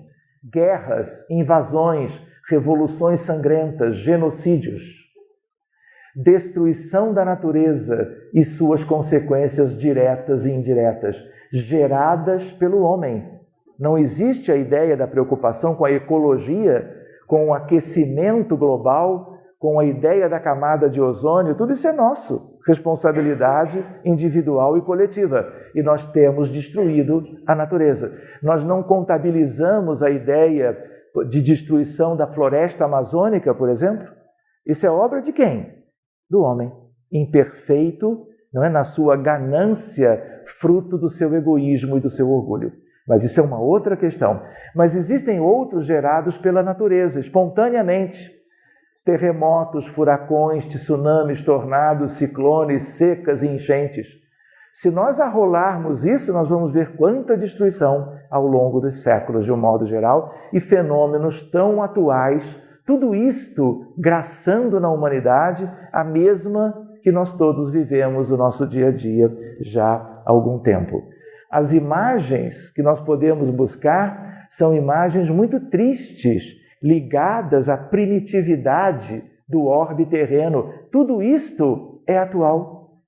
guerras, invasões, revoluções sangrentas, genocídios, destruição da natureza e suas consequências diretas e indiretas, geradas pelo homem. Não existe a ideia da preocupação com a ecologia, com o aquecimento global, com a ideia da camada de ozônio, tudo isso é nosso, responsabilidade individual e coletiva. E nós temos destruído a natureza. Nós não contabilizamos a ideia de destruição da floresta amazônica, por exemplo. Isso é obra de quem? Do homem, imperfeito, não é, na sua ganância, fruto do seu egoísmo e do seu orgulho. Mas isso é uma outra questão. Mas existem outros gerados pela natureza, espontaneamente. Terremotos, furacões, tsunamis, tornados, ciclones, secas e enchentes. Se nós arrolarmos isso, nós vamos ver quanta destruição ao longo dos séculos, de um modo geral, e fenômenos tão atuais, tudo isto graçando na humanidade, a mesma que nós todos vivemos o nosso dia a dia já há algum tempo. As imagens que nós podemos buscar são imagens muito tristes, ligadas à primitividade do orbe terreno. Tudo isto é atual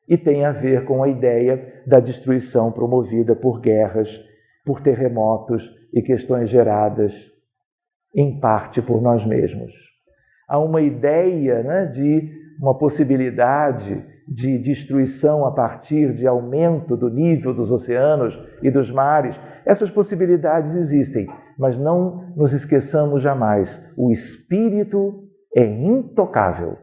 e tem a ver com a ideia da destruição promovida por guerras, por terremotos e questões geradas, em parte, por nós mesmos. Há uma ideia, né, de uma possibilidade de destruição a partir de aumento do nível dos oceanos e dos mares. Essas possibilidades existem, mas não nos esqueçamos jamais. O espírito é intocável.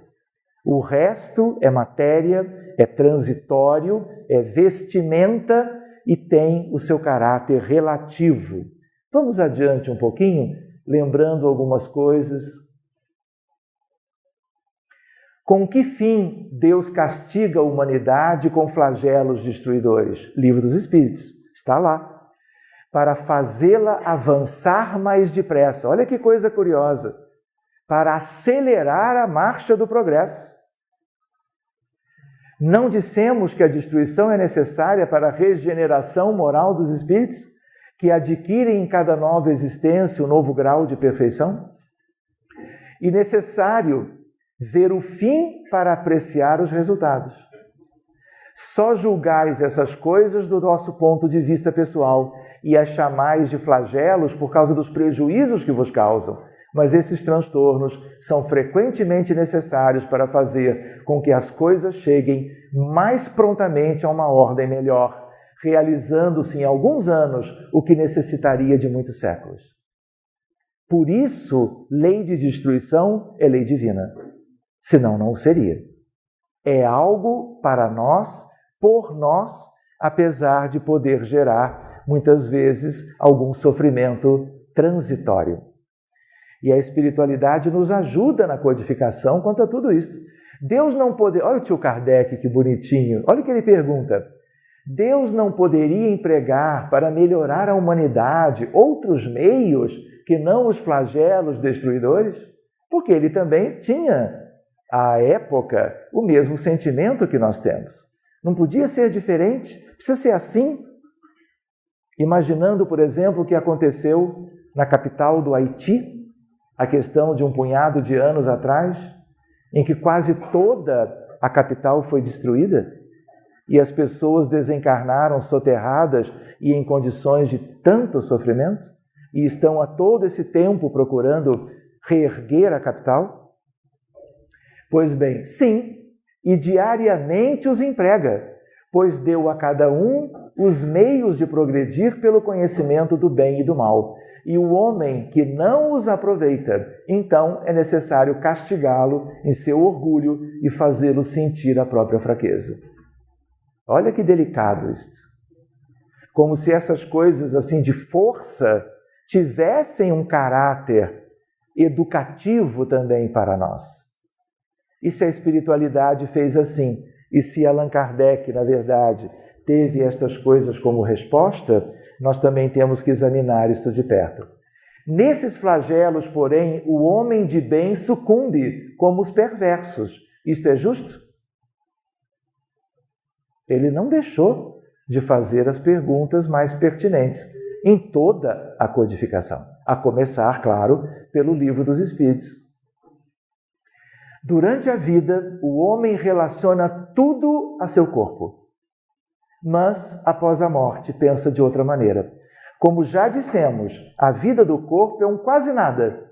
O resto é matéria, é transitório, é vestimenta e tem o seu caráter relativo. Vamos adiante um pouquinho, lembrando algumas coisas. Com que fim Deus castiga a humanidade com flagelos destruidores? Livro dos Espíritos, está lá. Para fazê-la avançar mais depressa. Olha que coisa curiosa. Para acelerar a marcha do progresso. Não dissemos que a destruição é necessária para a regeneração moral dos espíritos, que adquirem em cada nova existência um novo grau de perfeição? E necessário ver o fim para apreciar os resultados. Só julgais essas coisas do nosso ponto de vista pessoal e as chamais de flagelos por causa dos prejuízos que vos causam. Mas esses transtornos são frequentemente necessários para fazer com que as coisas cheguem mais prontamente a uma ordem melhor, realizando-se em alguns anos o que necessitaria de muitos séculos. Por isso, lei de destruição é lei divina. Senão não o seria. É algo para nós, por nós, apesar de poder gerar, muitas vezes, algum sofrimento transitório. E a espiritualidade nos ajuda na codificação quanto a tudo isso. Deus não poderia... Olha o tio Kardec, que bonitinho. Olha o que ele pergunta. Deus não poderia empregar para melhorar a humanidade outros meios que não os flagelos destruidores? Porque ele também tinha, à época, o mesmo sentimento que nós temos. Não podia ser diferente? Precisa ser assim? Imaginando, por exemplo, o que aconteceu na capital do Haiti, a questão de um punhado de anos atrás, em que quase toda a capital foi destruída e as pessoas desencarnaram soterradas e em condições de tanto sofrimento e estão a todo esse tempo procurando reerguer a capital? Pois bem, sim, e diariamente os emprega, pois deu a cada um os meios de progredir pelo conhecimento do bem e do mal. E o homem que não os aproveita, então é necessário castigá-lo em seu orgulho e fazê-lo sentir a própria fraqueza. Olha que delicado isto. Como se essas coisas assim de força tivessem um caráter educativo também para nós. E se a espiritualidade fez assim, e se Allan Kardec, na verdade, teve estas coisas como resposta, nós também temos que examinar isso de perto. Nesses flagelos, porém, o homem de bem sucumbe como os perversos. Isto é justo? Ele não deixou de fazer as perguntas mais pertinentes em toda a codificação, a começar, claro, pelo Livro dos Espíritos. Durante a vida, o homem relaciona tudo a seu corpo. Mas, após a morte, pensa de outra maneira. Como já dissemos, a vida do corpo é um quase nada.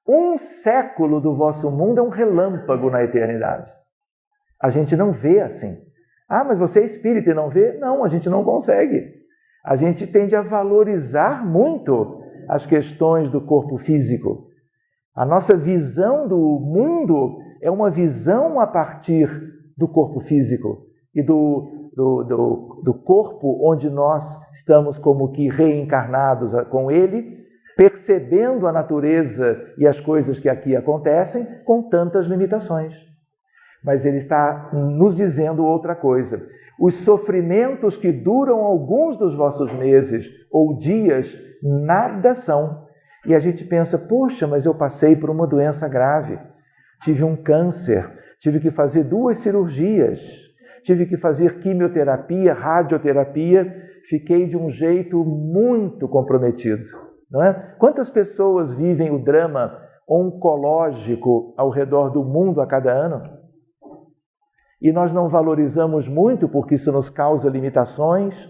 1 século do vosso mundo é um relâmpago na eternidade. A gente não vê assim. Ah, mas você é espírita e não vê? Não, a gente não consegue. A gente tende a valorizar muito as questões do corpo físico. A nossa visão do mundo é uma visão a partir do corpo físico e do corpo onde nós estamos como que reencarnados com ele, percebendo a natureza e as coisas que aqui acontecem com tantas limitações. Mas ele está nos dizendo outra coisa. Os sofrimentos que duram alguns dos vossos meses ou dias, nada são. E a gente pensa, poxa, mas eu passei por uma doença grave, tive um câncer, tive que fazer 2 cirurgias, tive que fazer quimioterapia, radioterapia, fiquei de um jeito muito comprometido, não é? Quantas pessoas vivem o drama oncológico ao redor do mundo a cada ano? E nós não valorizamos muito porque isso nos causa limitações,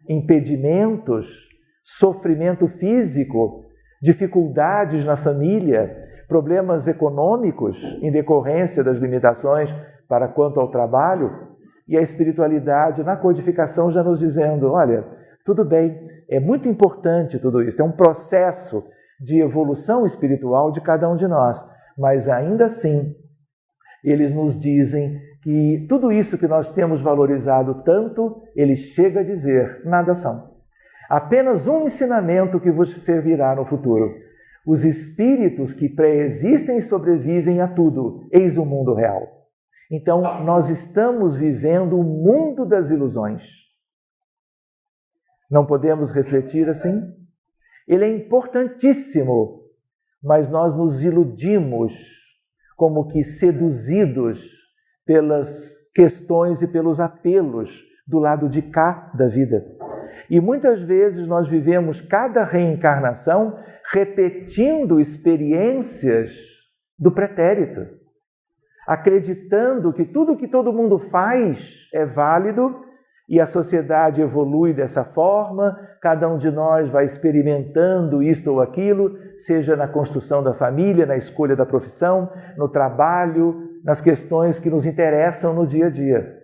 impedimentos, sofrimento físico, dificuldades na família, problemas econômicos em decorrência das limitações para quanto ao trabalho, e a espiritualidade na codificação já nos dizendo, olha, tudo bem, é muito importante tudo isso, é um processo de evolução espiritual de cada um de nós, mas ainda assim, eles nos dizem que tudo isso que nós temos valorizado tanto, ele chega a dizer, nada são. Apenas um ensinamento que vos servirá no futuro. Os espíritos que pré-existem e sobrevivem a tudo, eis o mundo real. Então, nós estamos vivendo o mundo das ilusões. Não podemos refletir assim? Ele é importantíssimo, mas nós nos iludimos, como que seduzidos pelas questões e pelos apelos do lado de cá da vida. E muitas vezes nós vivemos cada reencarnação repetindo experiências do pretérito, acreditando que tudo que todo mundo faz é válido e a sociedade evolui dessa forma, cada um de nós vai experimentando isto ou aquilo, seja na construção da família, na escolha da profissão, no trabalho, nas questões que nos interessam no dia a dia.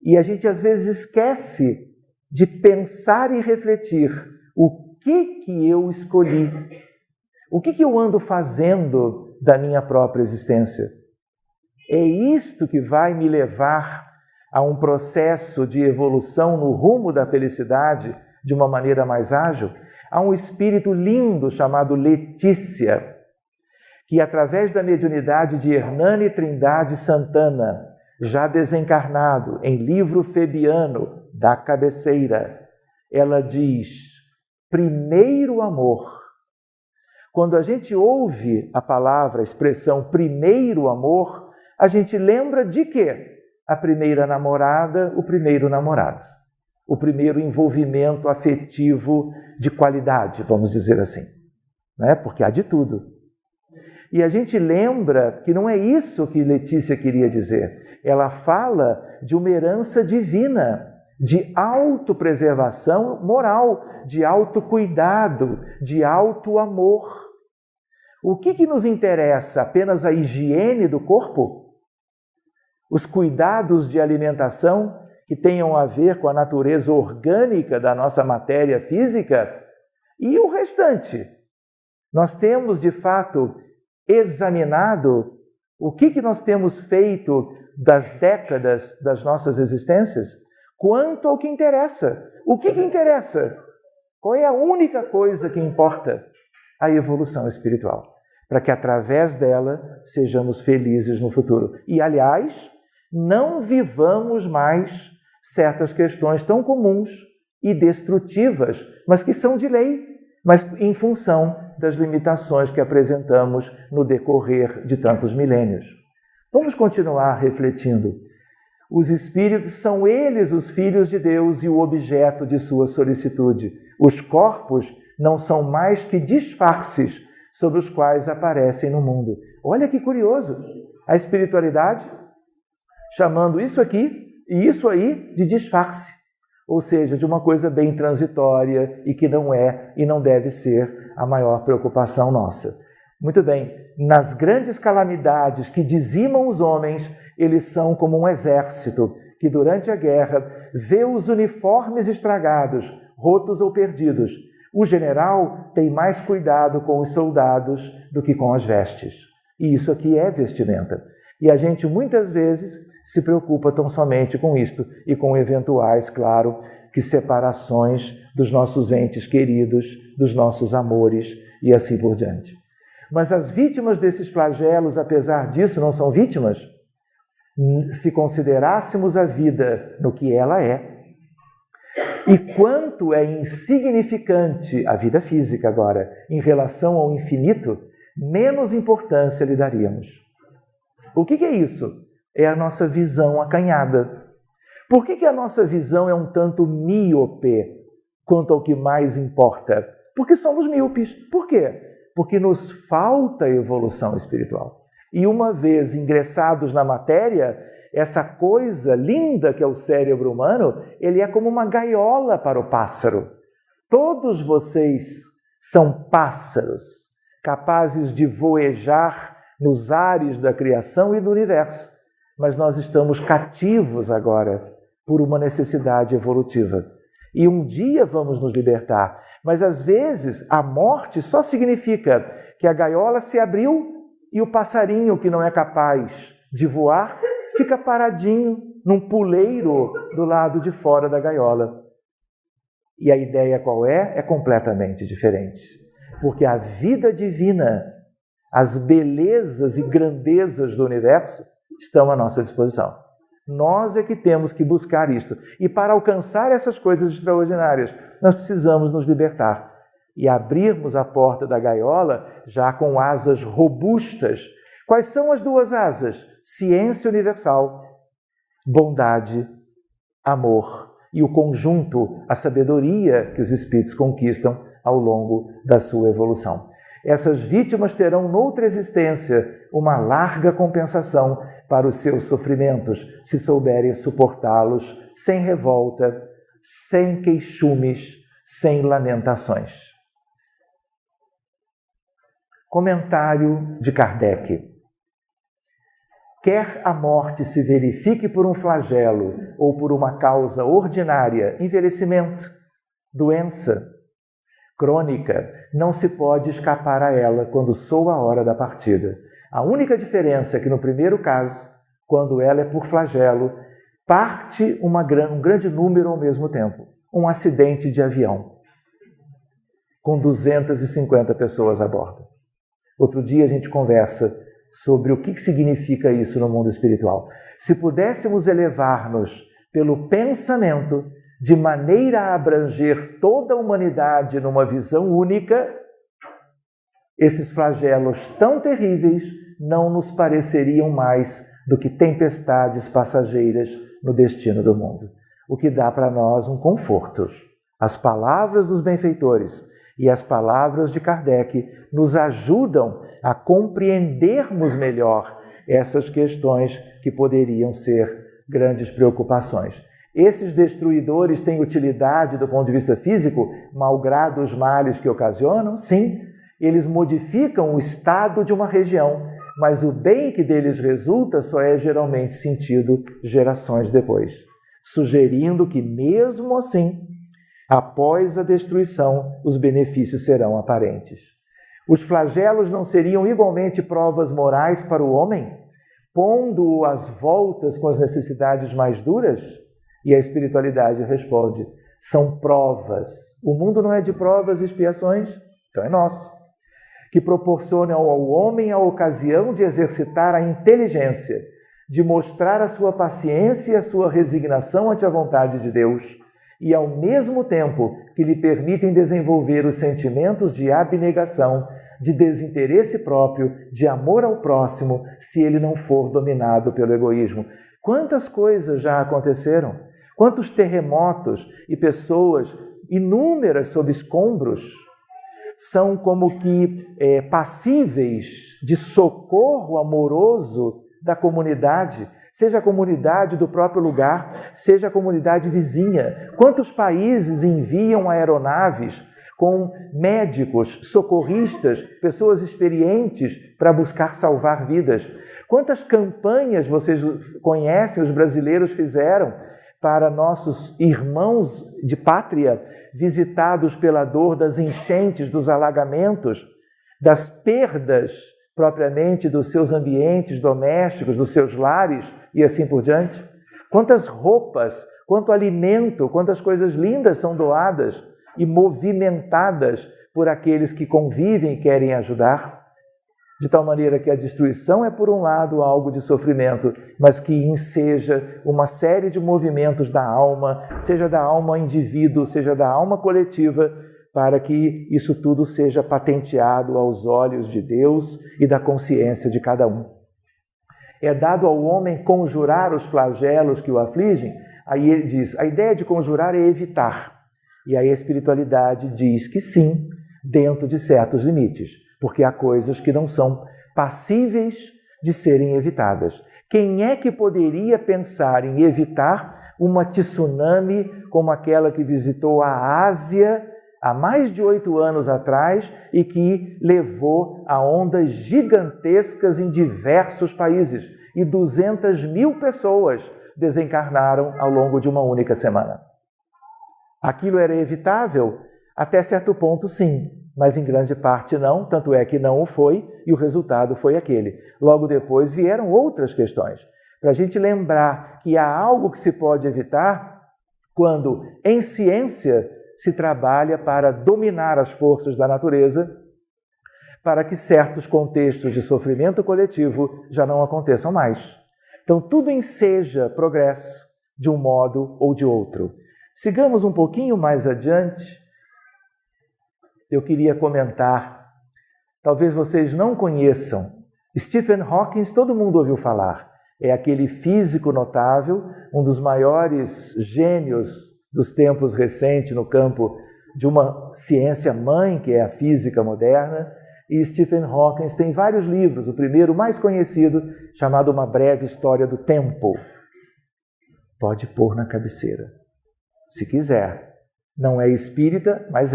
E a gente às vezes esquece de pensar e refletir o que eu escolhi, o que eu ando fazendo da minha própria existência. É isto que vai me levar a um processo de evolução no rumo da felicidade de uma maneira mais ágil. Há um espírito lindo chamado Letícia, que através da mediunidade de Hernani Trindade Santana, já desencarnado em livro Febiano da cabeceira, ela diz, primeiro amor. Quando a gente ouve a palavra, a expressão primeiro amor, a gente lembra de quê? A primeira namorada, o primeiro namorado. O primeiro envolvimento afetivo de qualidade, vamos dizer assim. Né? Porque há de tudo. E a gente lembra que não é isso que Letícia queria dizer. Ela fala de uma herança divina, de autopreservação moral, de autocuidado, de autoamor. O que nos interessa? Apenas a higiene do corpo? Os cuidados de alimentação que tenham a ver com a natureza orgânica da nossa matéria física, e o restante. Nós temos, de fato, examinado o que nós temos feito das décadas das nossas existências quanto ao que interessa. O que interessa? Qual é a única coisa que importa? A evolução espiritual, para que através dela sejamos felizes no futuro. E, aliás, não vivamos mais certas questões tão comuns e destrutivas, mas que são de lei, mas em função das limitações que apresentamos no decorrer de tantos milênios. Vamos continuar refletindo. Os espíritos são eles os filhos de Deus e o objeto de sua solicitude. Os corpos não são mais que disfarces sobre os quais aparecem no mundo. Olha que curioso! A espiritualidade chamando isso aqui e isso aí de disfarce, ou seja, de uma coisa bem transitória e que não é e não deve ser a maior preocupação nossa. Muito bem, nas grandes calamidades que dizimam os homens, eles são como um exército que durante a guerra vê os uniformes estragados, rotos ou perdidos. O general tem mais cuidado com os soldados do que com as vestes. E isso aqui é vestimenta. E a gente muitas vezes se preocupa tão somente com isto e com eventuais, claro, que separações dos nossos entes queridos, dos nossos amores e assim por diante. Mas as vítimas desses flagelos, apesar disso, não são vítimas? Se considerássemos a vida no que ela é, e quanto é insignificante a vida física agora em relação ao infinito, menos importância lhe daríamos. O que é isso? É a nossa visão acanhada. Por que a nossa visão é um tanto míope quanto ao que mais importa? Porque somos míopes. Por quê? Porque nos falta evolução espiritual. E uma vez ingressados na matéria, essa coisa linda que é o cérebro humano, ele é como uma gaiola para o pássaro. Todos vocês são pássaros, capazes de voejar nos ares da criação e do universo. Mas nós estamos cativos agora por uma necessidade evolutiva. E um dia vamos nos libertar. Mas às vezes a morte só significa que a gaiola se abriu e o passarinho que não é capaz de voar fica paradinho num puleiro do lado de fora da gaiola. E a ideia qual é? É completamente diferente. Porque a vida divina, as belezas e grandezas do universo estão à nossa disposição. Nós é que temos que buscar isto. E para alcançar essas coisas extraordinárias, nós precisamos nos libertar e abrirmos a porta da gaiola já com asas robustas. Quais são as duas asas? Ciência universal, bondade, amor e o conjunto, a sabedoria que os espíritos conquistam ao longo da sua evolução. Essas vítimas terão noutra existência uma larga compensação para os seus sofrimentos, se souberem suportá-los sem revolta, sem queixumes, sem lamentações. Comentário de Kardec. Quer a morte se verifique por um flagelo ou por uma causa ordinária, envelhecimento, doença crônica, não se pode escapar a ela quando soa a hora da partida. A única diferença é que no primeiro caso, quando ela é por flagelo, parte um grande número ao mesmo tempo. Um acidente de avião, com 250 pessoas a bordo. Outro dia a gente conversa sobre o que significa isso no mundo espiritual. Se pudéssemos elevar-nos pelo pensamento de maneira a abranger toda a humanidade numa visão única, esses flagelos tão terríveis não nos pareceriam mais do que tempestades passageiras no destino do mundo. O que dá para nós um conforto. As palavras dos benfeitores e as palavras de Kardec nos ajudam a compreendermos melhor essas questões que poderiam ser grandes preocupações. Esses destruidores têm utilidade do ponto de vista físico, malgrado os males que ocasionam? Sim, eles modificam o estado de uma região, mas o bem que deles resulta só é geralmente sentido gerações depois. sugerindo que, mesmo assim, após a destruição, os benefícios serão aparentes. Os flagelos não seriam igualmente provas morais para o homem, pondo-o às voltas com as necessidades mais duras? E a espiritualidade responde: são provas. O mundo não é de provas e expiações, então é nosso. Que proporcionam ao homem a ocasião de exercitar a inteligência, de mostrar a sua paciência e a sua resignação ante a vontade de Deus, e ao mesmo tempo que lhe permitem desenvolver os sentimentos de abnegação, de desinteresse próprio, de amor ao próximo, se ele não for dominado pelo egoísmo. Quantas coisas já aconteceram? Quantos terremotos e pessoas inúmeras sob escombros são como que passíveis de socorro amoroso da comunidade, seja a comunidade do próprio lugar, seja a comunidade vizinha. Quantos países enviam aeronaves com médicos, socorristas, pessoas experientes para buscar salvar vidas? Quantas campanhas vocês conhecem, os brasileiros fizeram para nossos irmãos de pátria visitados pela dor das enchentes, dos alagamentos, das perdas propriamente dos seus ambientes domésticos, dos seus lares e assim por diante? Quantas roupas, quanto alimento, quantas coisas lindas são doadas e movimentadas por aqueles que convivem e querem ajudar? De tal maneira que a destruição é, por um lado, algo de sofrimento, mas que enseja uma série de movimentos da alma, seja da alma indivíduo, seja da alma coletiva, para que isso tudo seja patenteado aos olhos de Deus e da consciência de cada um. É dado ao homem conjurar os flagelos que o afligem. Aí ele diz, a ideia de conjurar é evitar. E aí a espiritualidade diz que sim, dentro de certos limites, porque há coisas que não são passíveis de serem evitadas. Quem é que poderia pensar em evitar uma tsunami como aquela que visitou a Ásia há mais de 8 anos atrás e que levou a ondas gigantescas em diversos países e 200.000 pessoas desencarnaram ao longo de uma única semana? Aquilo era evitável? Até certo ponto, sim, mas em grande parte não, tanto é que não o foi e o resultado foi aquele. Logo depois vieram outras questões, para a gente lembrar que há algo que se pode evitar quando, em ciência, se trabalha para dominar as forças da natureza, para que certos contextos de sofrimento coletivo já não aconteçam mais. Então, tudo enseja progresso de um modo ou de outro. Sigamos um pouquinho mais adiante. Eu queria comentar, talvez vocês não conheçam, Stephen Hawking, todo mundo ouviu falar. É aquele físico notável, um dos maiores gênios dos tempos recentes no campo de uma ciência mãe, que é a física moderna. E Stephen Hawking tem vários livros, o primeiro mais conhecido, chamado Uma Breve História do Tempo. Pode pôr na cabeceira, se quiser. Não é espírita, mas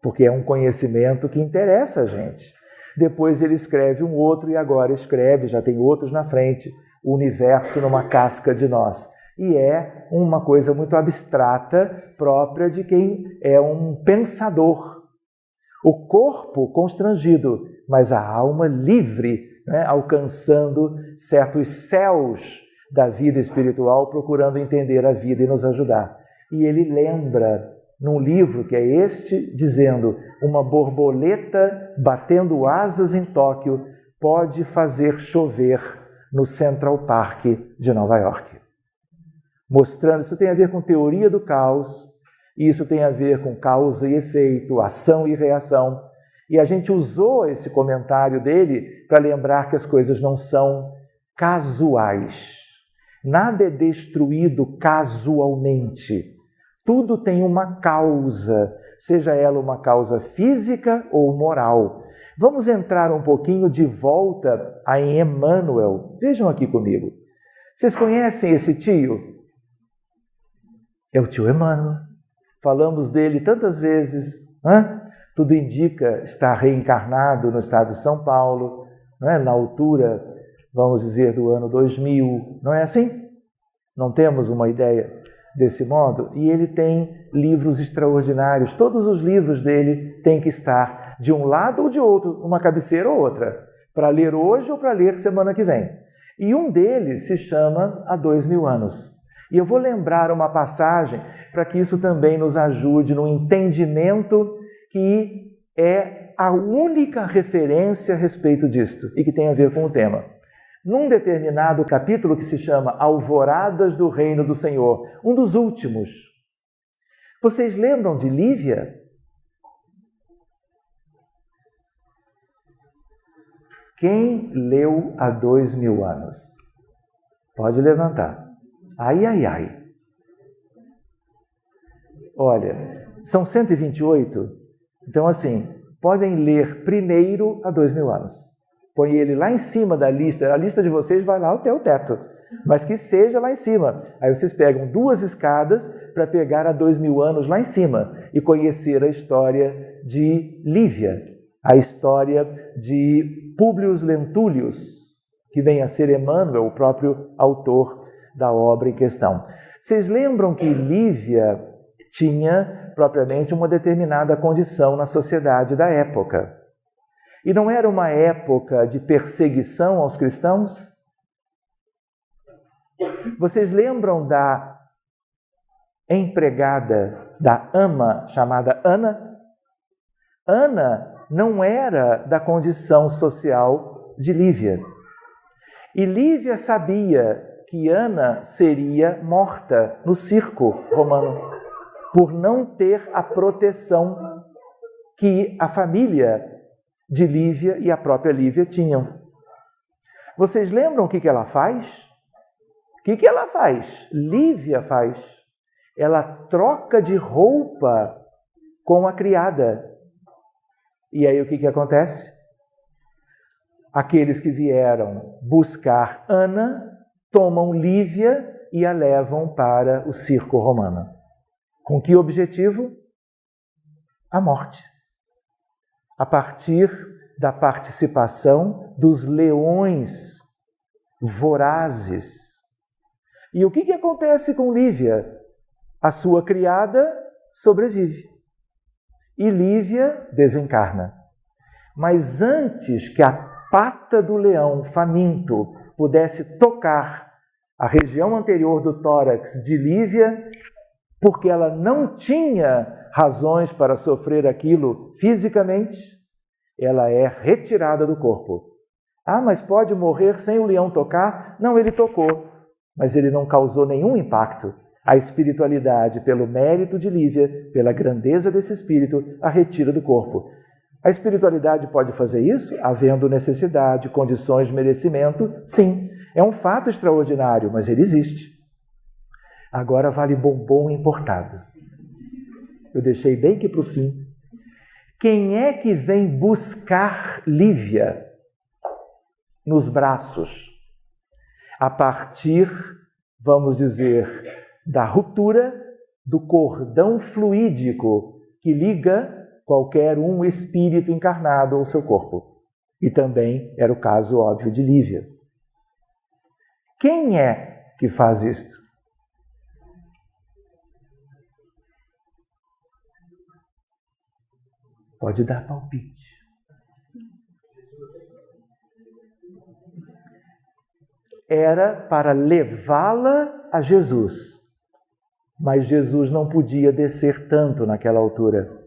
porque é um conhecimento que interessa a gente. Depois ele escreve um outro e agora escreve, já tem outros na frente, O Universo numa Casca de Nós. E é uma coisa muito abstrata, própria de quem é um pensador. O corpo constrangido, mas a alma livre, né? Alcançando certos céus da vida espiritual, procurando entender a vida e nos ajudar. E ele lembra, num livro que é este, dizendo: uma borboleta batendo asas em Tóquio pode fazer chover no Central Park de Nova York. Mostrando, isso tem a ver com teoria do caos, isso tem a ver com causa e efeito, ação e reação. E a gente usou esse comentário dele para lembrar que as coisas não são casuais. Nada é destruído casualmente. Tudo tem uma causa, seja ela uma causa física ou moral. Vamos entrar um pouquinho de volta em Emmanuel. Vejam aqui comigo. Vocês conhecem esse tio? É o tio Emmanuel. Falamos dele tantas vezes. Tudo indica estar reencarnado no estado de São Paulo, na altura, vamos dizer, do ano 2000. Não é assim? Não temos uma ideia? desse modo, e ele tem livros extraordinários. Todos os livros dele têm que estar de um lado ou de outro, uma cabeceira ou outra, para ler hoje ou para ler semana que vem. E um deles se chama Há 2000 anos. E eu vou lembrar uma passagem para que isso também nos ajude no entendimento que é a única referência a respeito disto e que tem a ver com o tema. Num determinado capítulo que se chama Alvoradas do Reino do Senhor, um dos últimos. Vocês lembram de Lívia? Quem leu há 2000 anos? Pode levantar. Ai, ai, ai. Olha, são 128. Então, assim, podem ler primeiro há 2000 anos. Põe ele lá em cima da lista. A lista de vocês vai lá até o teto. Mas que seja lá em cima. Aí vocês pegam 2 escadas para pegar há 2000 anos lá em cima e conhecer a história de Lívia. A história de Públio Lentulus, que vem a ser Emmanuel, o próprio autor da obra em questão. Vocês lembram que Lívia tinha propriamente uma determinada condição na sociedade da época? E não era uma época de perseguição aos cristãos? Vocês lembram da empregada, da ama chamada Ana? Ana não era da condição social de Lívia. E Lívia sabia que Ana seria morta no circo romano por não ter a proteção que a família de Lívia e a própria Lívia tinham. Vocês lembram o que ela faz? O que ela faz? Lívia faz. Ela troca de roupa com a criada. E aí o que acontece? Aqueles que vieram buscar Ana tomam Lívia e a levam para o circo romano. Com que objetivo? A morte. A partir da participação dos leões vorazes. E o que acontece com Lívia? A sua criada sobrevive. E Lívia desencarna. Mas antes que a pata do leão faminto pudesse tocar a região anterior do tórax de Lívia, porque ela não tinha razões para sofrer aquilo fisicamente, ela é retirada do corpo. Ah, mas pode morrer sem o leão tocar? Não, ele tocou, mas ele não causou nenhum impacto. A espiritualidade, pelo mérito de Lívia, pela grandeza desse espírito, a retira do corpo. A espiritualidade pode fazer isso? Havendo necessidade, condições de merecimento? Sim, é um fato extraordinário, mas ele existe. Agora vale bombom importado. Eu deixei bem aqui para o fim. Quem é que vem buscar Lívia nos braços? A partir, vamos dizer, da ruptura do cordão fluídico que liga qualquer um espírito encarnado ao seu corpo. E também era o caso óbvio de Lívia. Quem é que faz isto? Pode dar palpite. Era para levá-la a Jesus. Mas Jesus não podia descer tanto naquela altura.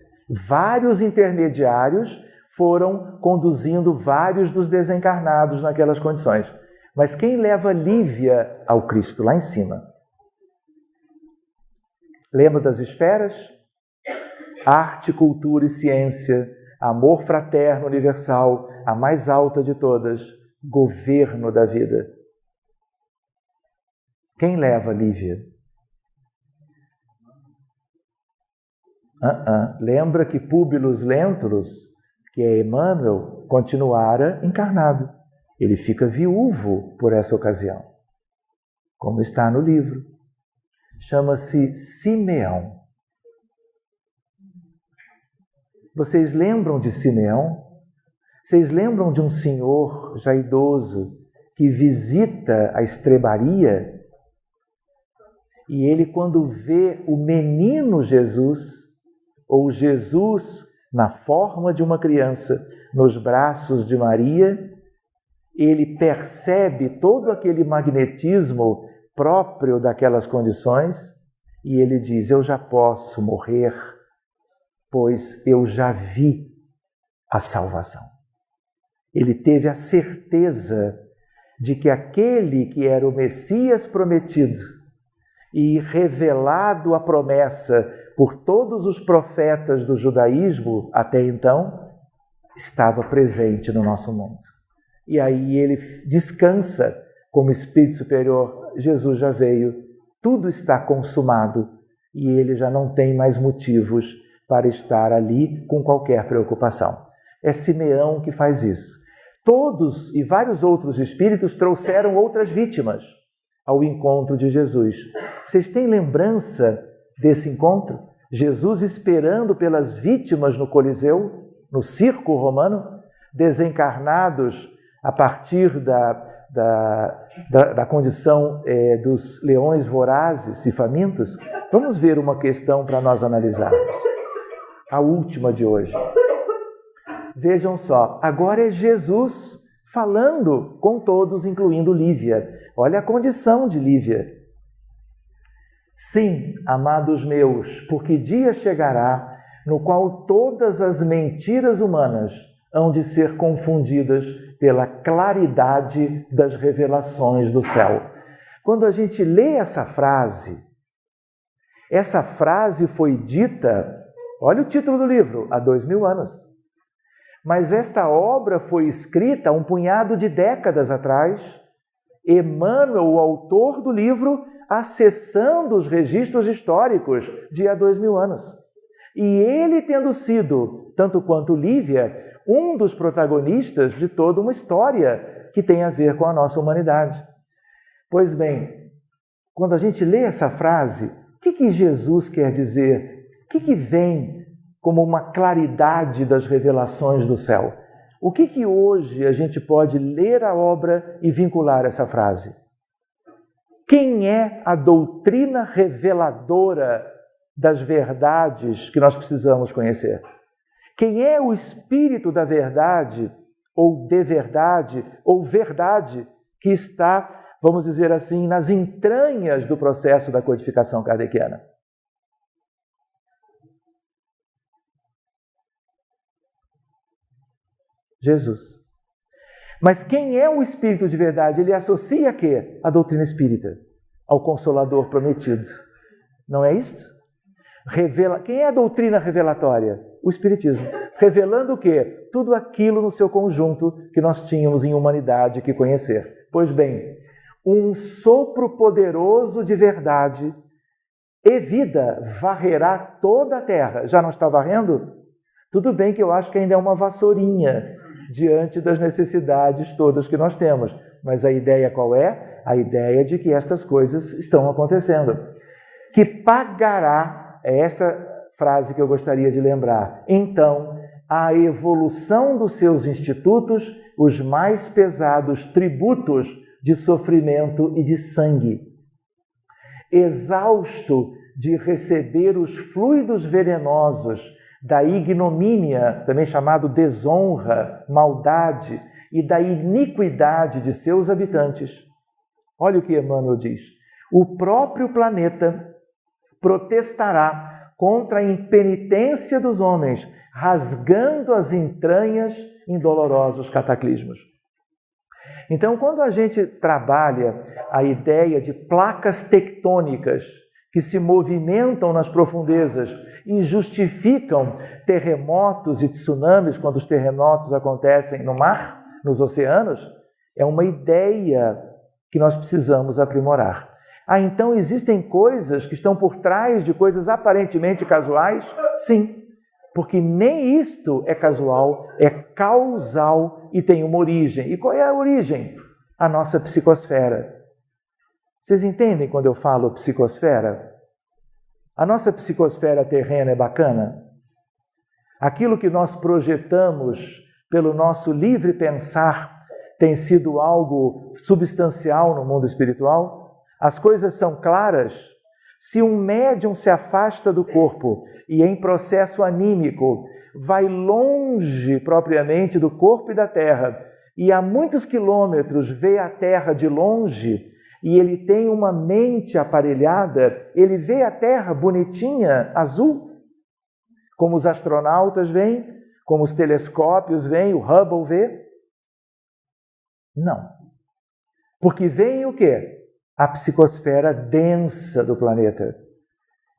Vários intermediários foram conduzindo vários dos desencarnados naquelas condições. Mas quem leva Lívia ao Cristo lá em cima? Lembra das esferas? Arte, cultura e ciência, amor fraterno universal, a mais alta de todas, governo da vida. Quem leva Lívia? Lembra que Públio Lentulus, que é Emmanuel, continuara encarnado. Ele fica viúvo por essa ocasião, como está no livro. Chama-se Simeão. Vocês lembram de Simeão? Vocês lembram de um senhor já idoso que visita a estrebaria E ele, quando vê o menino Jesus, ou Jesus na forma de uma criança, nos braços de Maria, ele percebe todo aquele magnetismo próprio daquelas condições e ele diz: eu já posso morrer, pois eu já vi a salvação. Ele teve a certeza de que aquele que era o Messias prometido e revelado a promessa por todos os profetas do judaísmo até então, estava presente no nosso mundo. E aí ele descansa como Espírito Superior. Jesus já veio, tudo está consumado e ele já não tem mais motivos para estar ali com qualquer preocupação. É Simeão que faz isso. Todos e vários outros espíritos trouxeram outras vítimas ao encontro de Jesus. Vocês têm lembrança desse encontro? Jesus esperando pelas vítimas no Coliseu, no circo romano, desencarnados a partir da condição dos leões vorazes e famintos. Vamos ver uma questão para nós analisarmos. A última de hoje. Vejam só, agora é Jesus falando com todos, incluindo Lívia. Olha a condição de Lívia. Sim, amados meus, porque dia chegará no qual todas as mentiras humanas hão de ser confundidas pela claridade das revelações do céu. Quando a gente lê essa frase foi dita, olha o título do livro, há 2000 anos. Mas esta obra foi escrita há um punhado de décadas atrás. Emmanuel, o autor do livro, acessando os registros históricos de há 2000 anos. E ele tendo sido, tanto quanto Lívia, um dos protagonistas de toda uma história que tem a ver com a nossa humanidade. Pois bem, quando a gente lê essa frase, o que Jesus quer dizer? O que vem como uma claridade das revelações do céu? O que hoje a gente pode ler a obra e vincular essa frase? Quem é a doutrina reveladora das verdades que nós precisamos conhecer? Quem é o espírito da verdade, ou de verdade, ou verdade, que está, vamos dizer assim, nas entranhas do processo da codificação kardeciana? Jesus. Mas quem é o Espírito de verdade? Ele associa a quê? A doutrina espírita, ao Consolador prometido. Não é isso? Quem é a doutrina revelatória? O Espiritismo. Revelando o quê? Tudo aquilo no seu conjunto que nós tínhamos em humanidade que conhecer. Pois bem, um sopro poderoso de verdade e vida varrerá toda a terra. Já não está varrendo? Tudo bem que eu acho que ainda é uma vassourinha diante das necessidades todas que nós temos. Mas a ideia qual é? A ideia de que estas coisas estão acontecendo. Que pagará, é essa frase que eu gostaria de lembrar, então, a evolução dos seus institutos, os mais pesados tributos de sofrimento e de sangue. Exausto de receber os fluidos venenosos da ignomínia, também chamado desonra, maldade e da iniquidade de seus habitantes. Olha o que Emmanuel diz. O próprio planeta protestará contra a impenitência dos homens, rasgando as entranhas em dolorosos cataclismos. Então, quando a gente trabalha a ideia de placas tectônicas que se movimentam nas profundezas e justificam terremotos e tsunamis quando os terremotos acontecem no mar, nos oceanos, é uma ideia que nós precisamos aprimorar. Então existem coisas que estão por trás de coisas aparentemente casuais? Sim, porque nem isto é casual, é causal e tem uma origem. E qual é a origem? A nossa psicosfera. Vocês entendem quando eu falo psicosfera? A nossa psicosfera terrena é bacana? Aquilo que nós projetamos pelo nosso livre pensar tem sido algo substancial no mundo espiritual? As coisas são claras? Se um médium se afasta do corpo e em processo anímico vai longe propriamente do corpo e da terra, e a muitos quilômetros vê a terra de longe, e ele tem uma mente aparelhada, ele vê a terra bonitinha, azul, como os astronautas veem, como os telescópios veem, o Hubble vê? Não. Porque vem o quê? A psicosfera densa do planeta.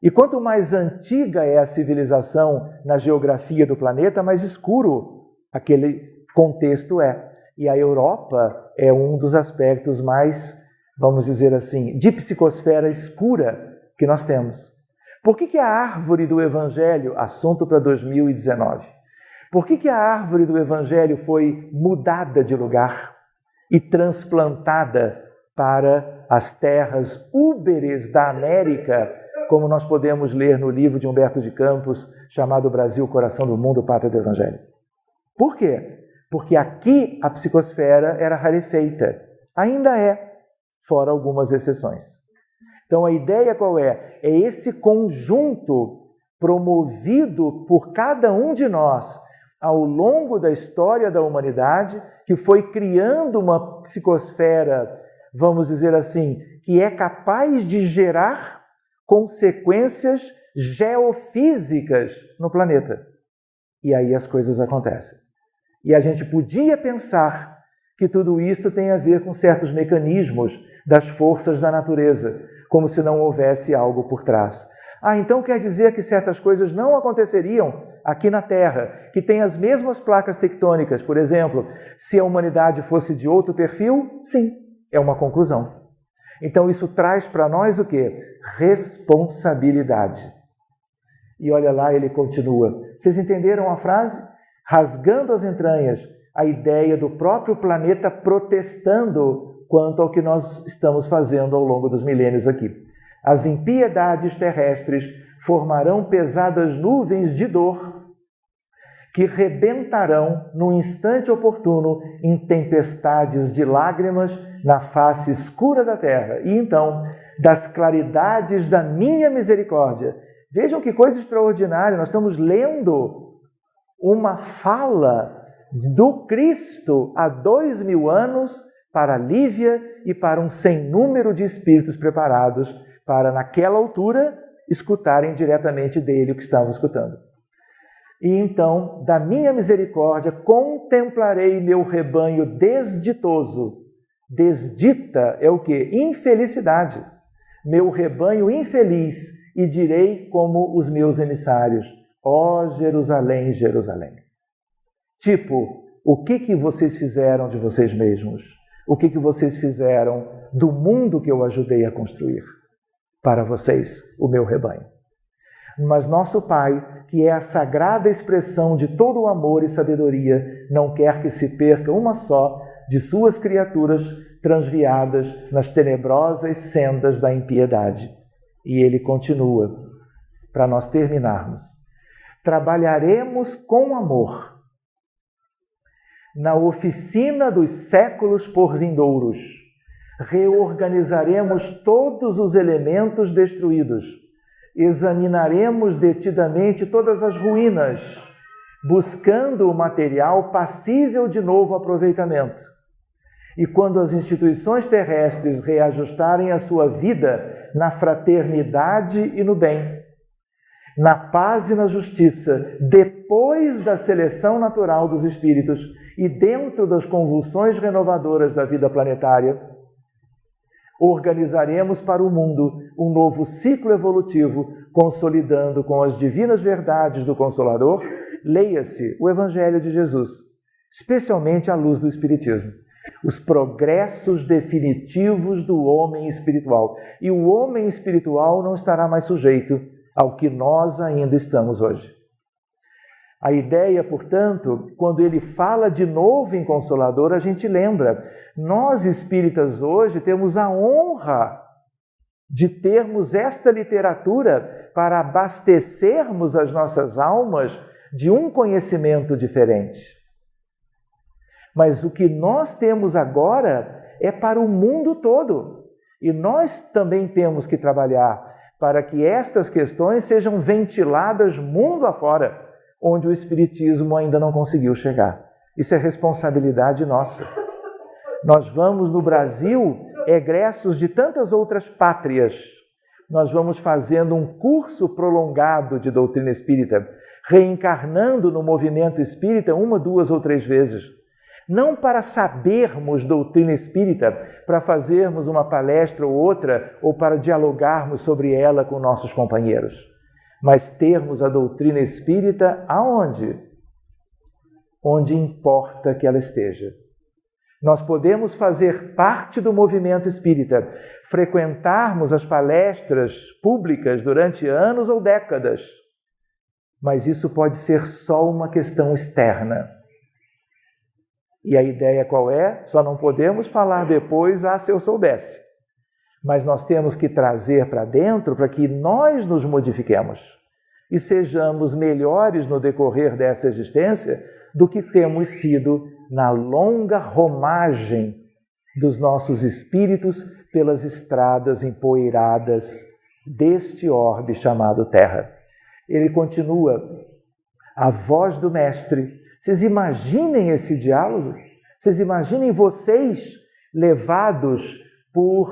E quanto mais antiga é a civilização na geografia do planeta, mais escuro aquele contexto é. E a Europa é um dos aspectos mais, vamos dizer assim, de psicosfera escura que nós temos. Por que a árvore do Evangelho, assunto para 2019, por que a árvore do Evangelho foi mudada de lugar e transplantada para as terras úberes da América, como nós podemos ler no livro de Humberto de Campos, chamado Brasil, Coração do Mundo, Pátria do Evangelho? Por quê? Porque aqui a psicosfera era rarefeita. Ainda é, fora algumas exceções. Então a ideia qual é? É esse conjunto promovido por cada um de nós ao longo da história da humanidade, que foi criando uma psicosfera, vamos dizer assim, que é capaz de gerar consequências geofísicas no planeta. E aí as coisas acontecem. E a gente podia pensar que tudo isso tem a ver com certos mecanismos das forças da natureza, como se não houvesse algo por trás. Então quer dizer que certas coisas não aconteceriam aqui na Terra, que tem as mesmas placas tectônicas, por exemplo, se a humanidade fosse de outro perfil? Sim, é uma conclusão. Então isso traz para nós o quê? Responsabilidade. E olha lá, ele continua. Vocês entenderam a frase? Rasgando as entranhas, a ideia do próprio planeta protestando quanto ao que nós estamos fazendo ao longo dos milênios aqui. As impiedades terrestres formarão pesadas nuvens de dor que rebentarão no instante oportuno em tempestades de lágrimas na face escura da terra. E então, das claridades da minha misericórdia. Vejam que coisa extraordinária, nós estamos lendo uma fala do Cristo há 2000 anos para Lívia e para um sem número de espíritos preparados para, naquela altura, escutarem diretamente dele o que estavam escutando. E então, da minha misericórdia, contemplarei meu rebanho desditoso. Desdita é o quê? Infelicidade. Meu rebanho infeliz, e direi como os meus emissários: ó Jerusalém, Jerusalém. Tipo, o que vocês fizeram de vocês mesmos? O que vocês fizeram do mundo que eu ajudei a construir? Para vocês, o meu rebanho. Mas nosso Pai, que é a sagrada expressão de todo o amor e sabedoria, não quer que se perca uma só de suas criaturas transviadas nas tenebrosas sendas da impiedade. E ele continua, para nós terminarmos. Trabalharemos com amor na oficina dos séculos por vindouros. Reorganizaremos todos os elementos destruídos. Examinaremos detidamente todas as ruínas, buscando o material passível de novo aproveitamento. E quando as instituições terrestres reajustarem a sua vida na fraternidade e no bem, na paz e na justiça, depois da seleção natural dos espíritos e dentro das convulsões renovadoras da vida planetária, organizaremos para o mundo um novo ciclo evolutivo, consolidando com as divinas verdades do Consolador, leia-se o Evangelho de Jesus, especialmente à luz do Espiritismo, os progressos definitivos do homem espiritual. E o homem espiritual não estará mais sujeito ao que nós ainda estamos hoje. A ideia, portanto, quando ele fala de novo em Consolador, a gente lembra, nós espíritas hoje temos a honra de termos esta literatura para abastecermos as nossas almas de um conhecimento diferente. Mas o que nós temos agora é para o mundo todo. E nós também temos que trabalhar para que estas questões sejam ventiladas mundo afora, onde o Espiritismo ainda não conseguiu chegar. Isso é responsabilidade nossa. Nós vamos, no Brasil, egressos de tantas outras pátrias. Nós vamos fazendo um curso prolongado de doutrina espírita, reencarnando no movimento espírita 1, 2 ou 3 vezes. Não para sabermos doutrina espírita, para fazermos uma palestra ou outra, ou para dialogarmos sobre ela com nossos companheiros, mas termos a doutrina espírita aonde? Onde importa que ela esteja. Nós podemos fazer parte do movimento espírita, frequentarmos as palestras públicas durante anos ou décadas, mas isso pode ser só uma questão externa. E a ideia qual é? Só não podemos falar depois, se eu soubesse. Mas nós temos que trazer para dentro para que nós nos modifiquemos e sejamos melhores no decorrer dessa existência do que temos sido na longa romagem dos nossos espíritos pelas estradas empoeiradas deste orbe chamado Terra. Ele continua, a voz do Mestre. Vocês imaginem esse diálogo? Vocês imaginem vocês levados por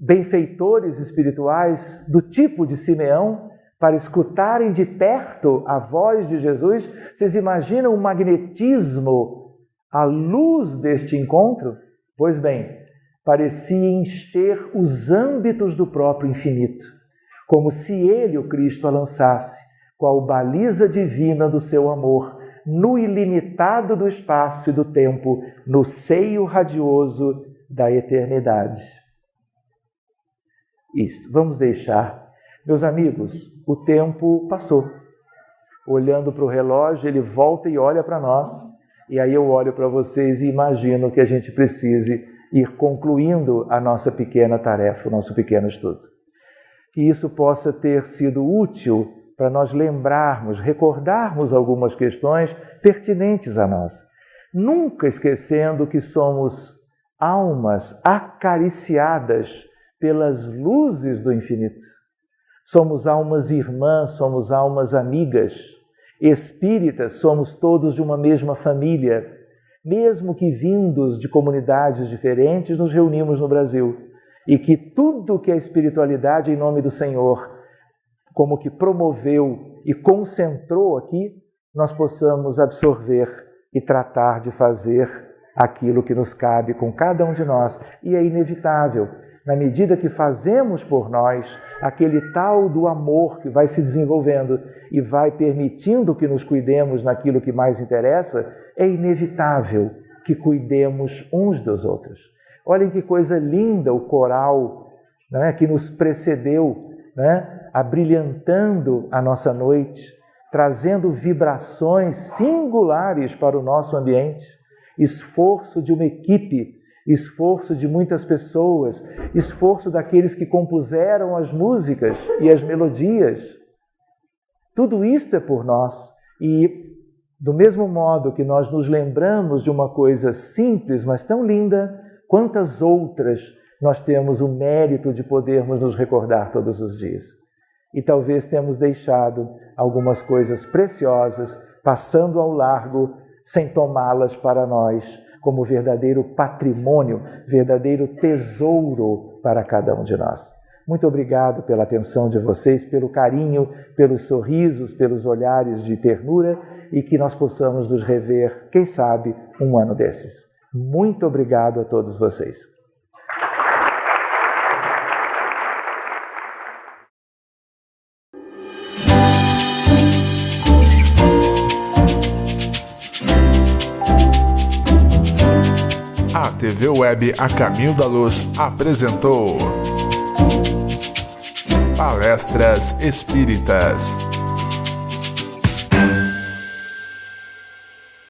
benfeitores espirituais do tipo de Simeão para escutarem de perto a voz de Jesus? Vocês imaginam o magnetismo, a luz deste encontro? Pois bem, parecia encher os âmbitos do próprio infinito, como se ele, o Cristo, a lançasse, qual baliza divina do seu amor, no ilimitado do espaço e do tempo, no seio radioso da eternidade. Isso, vamos deixar. Meus amigos, o tempo passou. Olhando para o relógio, ele volta e olha para nós, e aí eu olho para vocês e imagino que a gente precise ir concluindo a nossa pequena tarefa, o nosso pequeno estudo. Que isso possa ter sido útil para nós lembrarmos, recordarmos algumas questões pertinentes a nós. Nunca esquecendo que somos almas acariciadas pelas luzes do infinito. Somos almas irmãs, somos almas amigas. Espíritas, somos todos de uma mesma família. Mesmo que vindos de comunidades diferentes, nos reunimos no Brasil. E que tudo que é espiritualidade em nome do Senhor como que promoveu e concentrou aqui, nós possamos absorver e tratar de fazer aquilo que nos cabe com cada um de nós. E é inevitável, na medida que fazemos por nós, aquele tal do amor que vai se desenvolvendo e vai permitindo que nos cuidemos naquilo que mais interessa, é inevitável que cuidemos uns dos outros. Olhem que coisa linda o coral, né, que nos precedeu, né, abrilhantando a nossa noite, trazendo vibrações singulares para o nosso ambiente, esforço de uma equipe, esforço de muitas pessoas, esforço daqueles que compuseram as músicas e as melodias. Tudo isto é por nós. E do mesmo modo que nós nos lembramos de uma coisa simples, mas tão linda, quantas outras nós temos o mérito de podermos nos recordar todos os dias. E talvez temos deixado algumas coisas preciosas passando ao largo sem tomá-las para nós como verdadeiro patrimônio, verdadeiro tesouro para cada um de nós. Muito obrigado pela atenção de vocês, pelo carinho, pelos sorrisos, pelos olhares de ternura e que nós possamos nos rever, quem sabe, um ano desses. Muito obrigado a todos vocês. A TV Web A Caminho da Luz apresentou Palestras Espíritas.